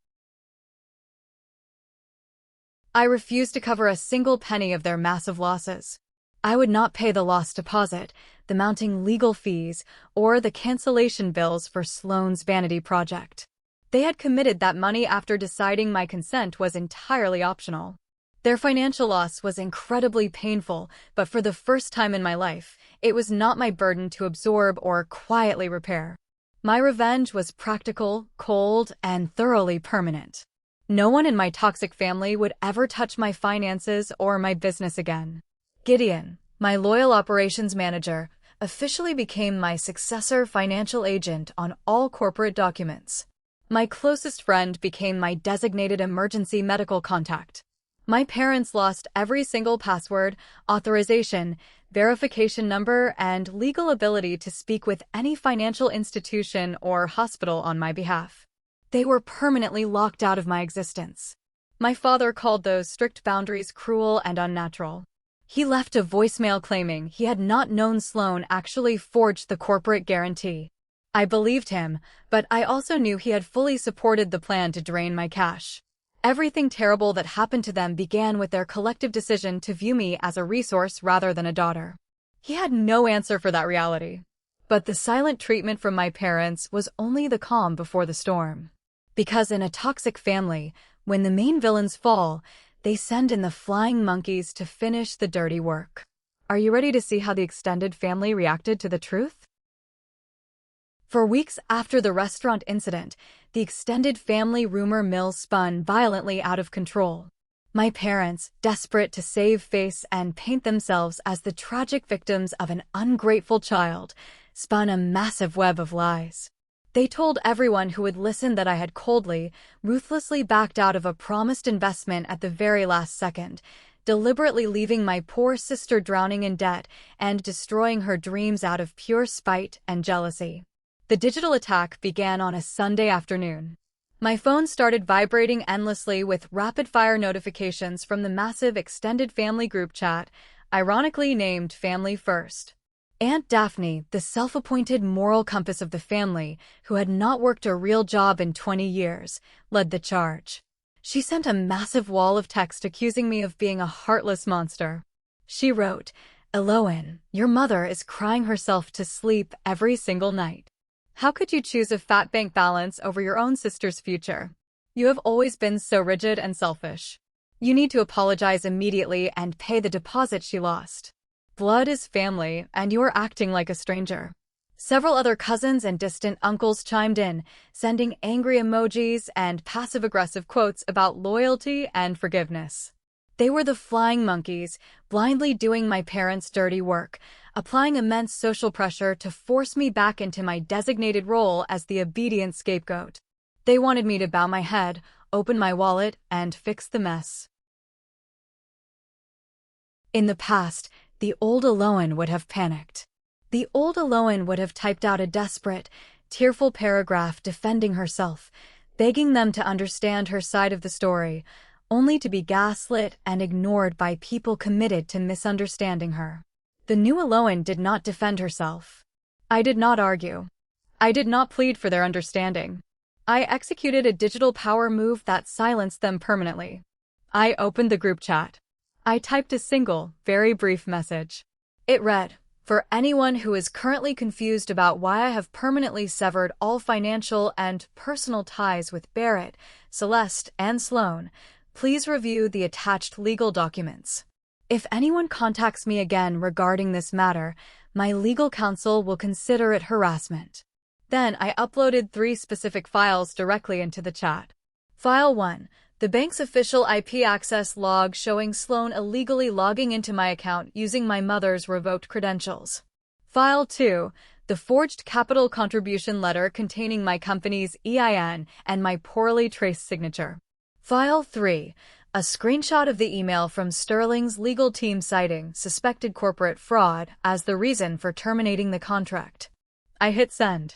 I refused to cover a single penny of their massive losses. I would not pay the lost deposit, the mounting legal fees, or the cancellation bills for Sloan's vanity project. They had committed that money after deciding my consent was entirely optional. Their financial loss was incredibly painful, but for the first time in my life, it was not my burden to absorb or quietly repair. My revenge was practical, cold, and thoroughly permanent. No one in my toxic family would ever touch my finances or my business again. Gideon, my loyal operations manager, officially became my successor financial agent on all corporate documents. My closest friend became my designated emergency medical contact. My parents lost every single password, authorization, verification number, and legal ability to speak with any financial institution or hospital on my behalf. They were permanently locked out of my existence. My father called those strict boundaries cruel and unnatural. He left a voicemail claiming he had not known Sloan actually forged the corporate guarantee. I believed him, but I also knew he had fully supported the plan to drain my cash. Everything terrible that happened to them began with their collective decision to view me as a resource rather than a daughter. He had no answer for that reality. But the silent treatment from my parents was only the calm before the storm. Because in a toxic family, when the main villains fall, they send in the flying monkeys to finish the dirty work. Are you ready to see how the extended family reacted to the truth? For weeks after the restaurant incident, the extended family rumor mill spun violently out of control. My parents, desperate to save face and paint themselves as the tragic victims of an ungrateful child, spun a massive web of lies. They told everyone who would listen that I had coldly, ruthlessly backed out of a promised investment at the very last second, deliberately leaving my poor sister drowning in debt and destroying her dreams out of pure spite and jealousy. The digital attack began on a Sunday afternoon. My phone started vibrating endlessly with rapid-fire notifications from the massive extended family group chat, ironically named Family First. Aunt Daphne, the self-appointed moral compass of the family, who had not worked a real job in 20 years, led the charge. She sent a massive wall of text accusing me of being a heartless monster. She wrote, "Eloan, your mother is crying herself to sleep every single night. How could you choose a fat bank balance over your own sister's future? You have always been so rigid and selfish. You need to apologize immediately and pay the deposit she lost. Blood is family, and you are acting like a stranger." Several other cousins and distant uncles chimed in, sending angry emojis and passive-aggressive quotes about loyalty and forgiveness. They were the flying monkeys, blindly doing my parents' dirty work, applying immense social pressure to force me back into my designated role as the obedient scapegoat. They wanted me to bow my head, open my wallet, and fix the mess. In the past, the old Eloan would have panicked. The old Eloan would have typed out a desperate, tearful paragraph defending herself, begging them to understand her side of the story, only to be gaslit and ignored by people committed to misunderstanding her. The new Eloan did not defend herself. I did not argue. I did not plead for their understanding. I executed a digital power move that silenced them permanently. I opened the group chat. I typed a single, very brief message. It read, "For anyone who is currently confused about why I have permanently severed all financial and personal ties with Barrett, Celeste, and Sloan, please review the attached legal documents. If anyone contacts me again regarding this matter, my legal counsel will consider it harassment." Then I uploaded 3 specific files directly into the chat. File 1. The bank's official IP access log showing Sloan illegally logging into my account using my mother's revoked credentials. File 2. The forged capital contribution letter containing my company's EIN and my poorly traced signature. File 3. A screenshot of the email from Sterling's legal team citing suspected corporate fraud as the reason for terminating the contract. I hit send.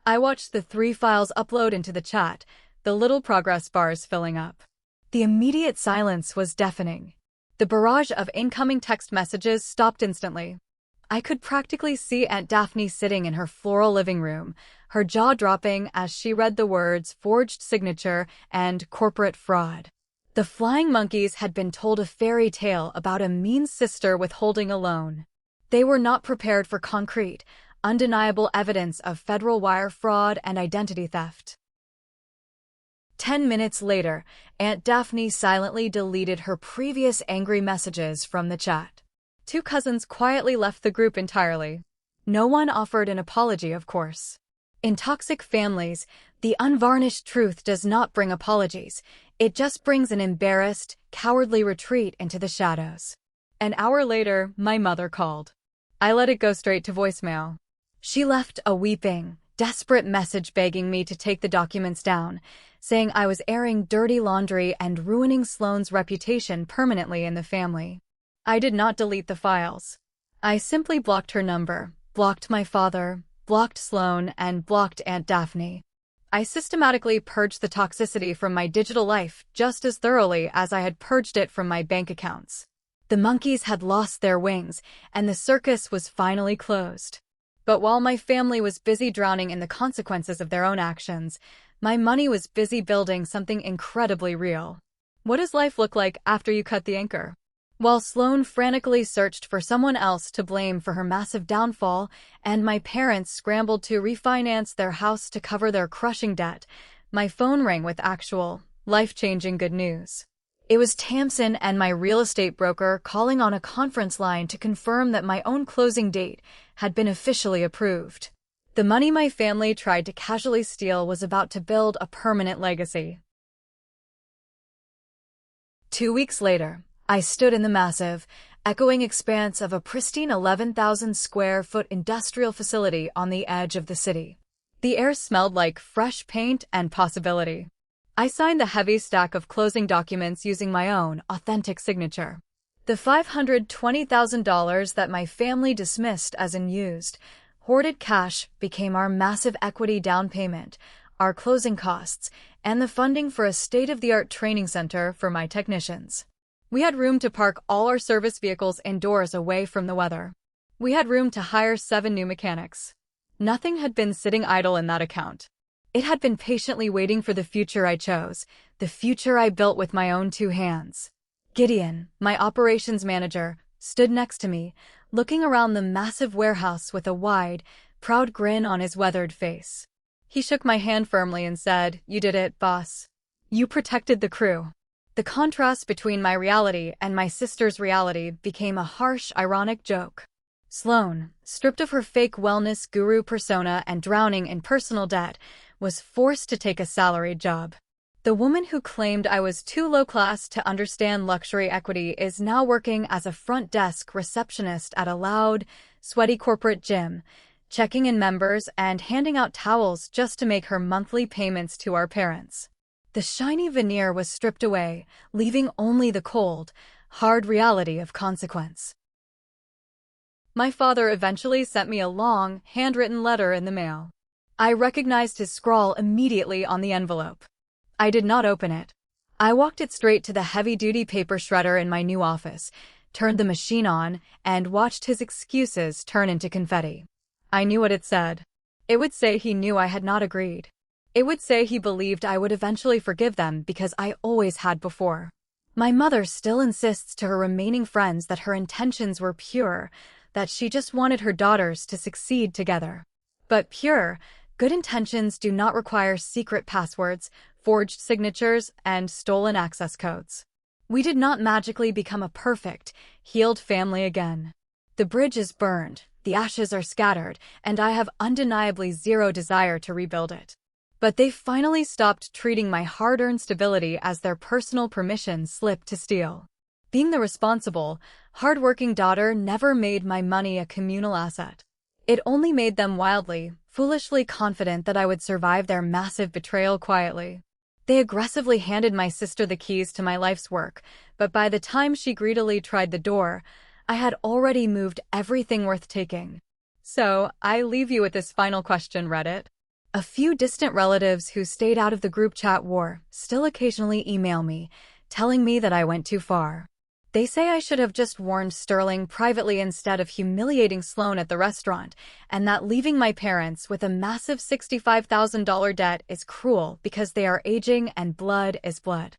I watched the 3 files upload into the chat, the little progress bars filling up. The immediate silence was deafening. The barrage of incoming text messages stopped instantly. I could practically see Aunt Daphne sitting in her floral living room, her jaw dropping as she read the words forged signature and corporate fraud. The flying monkeys had been told a fairy tale about a mean sister withholding a loan. They were not prepared for concrete, undeniable evidence of federal wire fraud and identity theft. 10 minutes later, Aunt Daphne silently deleted her previous angry messages from the chat. 2 cousins quietly left the group entirely. No one offered an apology, of course. In toxic families, the unvarnished truth does not bring apologies. It just brings an embarrassed, cowardly retreat into the shadows. An hour later, my mother called. I let it go straight to voicemail. She left a weeping, desperate message begging me to take the documents down, saying I was airing dirty laundry and ruining Sloan's reputation permanently in the family. I did not delete the files. I simply blocked her number, blocked my father, blocked Sloan, and blocked Aunt Daphne. I systematically purged the toxicity from my digital life just as thoroughly as I had purged it from my bank accounts. The monkeys had lost their wings, and the circus was finally closed. But while my family was busy drowning in the consequences of their own actions, my money was busy building something incredibly real. What does life look like after you cut the anchor? While Sloan frantically searched for someone else to blame for her massive downfall, and my parents scrambled to refinance their house to cover their crushing debt, my phone rang with actual, life-changing good news. It was Tamsin and my real estate broker calling on a conference line to confirm that my own closing date had been officially approved. The money my family tried to casually steal was about to build a permanent legacy. 2 weeks later, I stood in the massive, echoing expanse of a pristine 11,000 square foot industrial facility on the edge of the city. The air smelled like fresh paint and possibility. I signed the heavy stack of closing documents using my own authentic signature. The $520,000 that my family dismissed as unused, hoarded cash became our massive equity down payment, our closing costs, and the funding for a state-of-the-art training center for my technicians. We had room to park all our service vehicles indoors away from the weather. We had room to hire 7 new mechanics. Nothing had been sitting idle in that account. It had been patiently waiting for the future I chose, the future I built with my own 2 hands. Gideon, my operations manager, stood next to me, looking around the massive warehouse with a wide, proud grin on his weathered face. He shook my hand firmly and said, "You did it, boss. You protected the crew." The contrast between my reality and my sister's reality became a harsh, ironic joke. Sloane, stripped of her fake wellness guru persona and drowning in personal debt, was forced to take a salaried job. The woman who claimed I was too low-class to understand luxury equity is now working as a front desk receptionist at a loud, sweaty corporate gym, checking in members and handing out towels just to make her monthly payments to our parents. The shiny veneer was stripped away, leaving only the cold, hard reality of consequence. My father eventually sent me a long, handwritten letter in the mail. I recognized his scrawl immediately on the envelope. I did not open it. I walked it straight to the heavy-duty paper shredder in my new office, turned the machine on, and watched his excuses turn into confetti. I knew what it said. It would say he knew I had not agreed. It would say he believed I would eventually forgive them because I always had before. My mother still insists to her remaining friends that her intentions were pure, that she just wanted her daughters to succeed together. But pure, good intentions do not require secret passwords, forged signatures, and stolen access codes. We did not magically become a perfect, healed family again. The bridge is burned, the ashes are scattered, and I have undeniably zero desire to rebuild it. But they finally stopped treating my hard-earned stability as their personal permission slip to steal. Being the responsible, hard-working daughter never made my money a communal asset. It only made them wildly, foolishly confident that I would survive their massive betrayal quietly. They aggressively handed my sister the keys to my life's work, but by the time she greedily tried the door, I had already moved everything worth taking. So, I leave you with this final question, Reddit. A few distant relatives who stayed out of the group chat war still occasionally email me, telling me that I went too far. They say I should have just warned Sterling privately instead of humiliating Sloane at the restaurant, and that leaving my parents with a massive $65,000 debt is cruel because they are aging and blood is blood.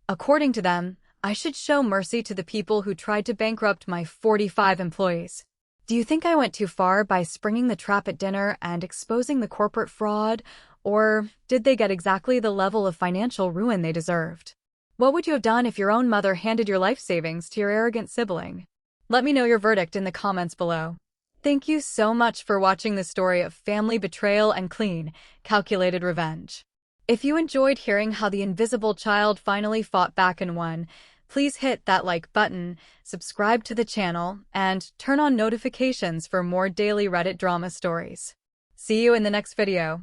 According to them, I should show mercy to the people who tried to bankrupt my 45 employees. Do you think I went too far by springing the trap at dinner and exposing the corporate fraud, or did they get exactly the level of financial ruin they deserved? What would you have done if your own mother handed your life savings to your arrogant sibling? Let me know your verdict in the comments below. Thank you so much for watching the story of family betrayal and clean, calculated revenge. If you enjoyed hearing how the invisible child finally fought back and won, please hit that like button, subscribe to the channel, and turn on notifications for more daily Reddit drama stories. See you in the next video.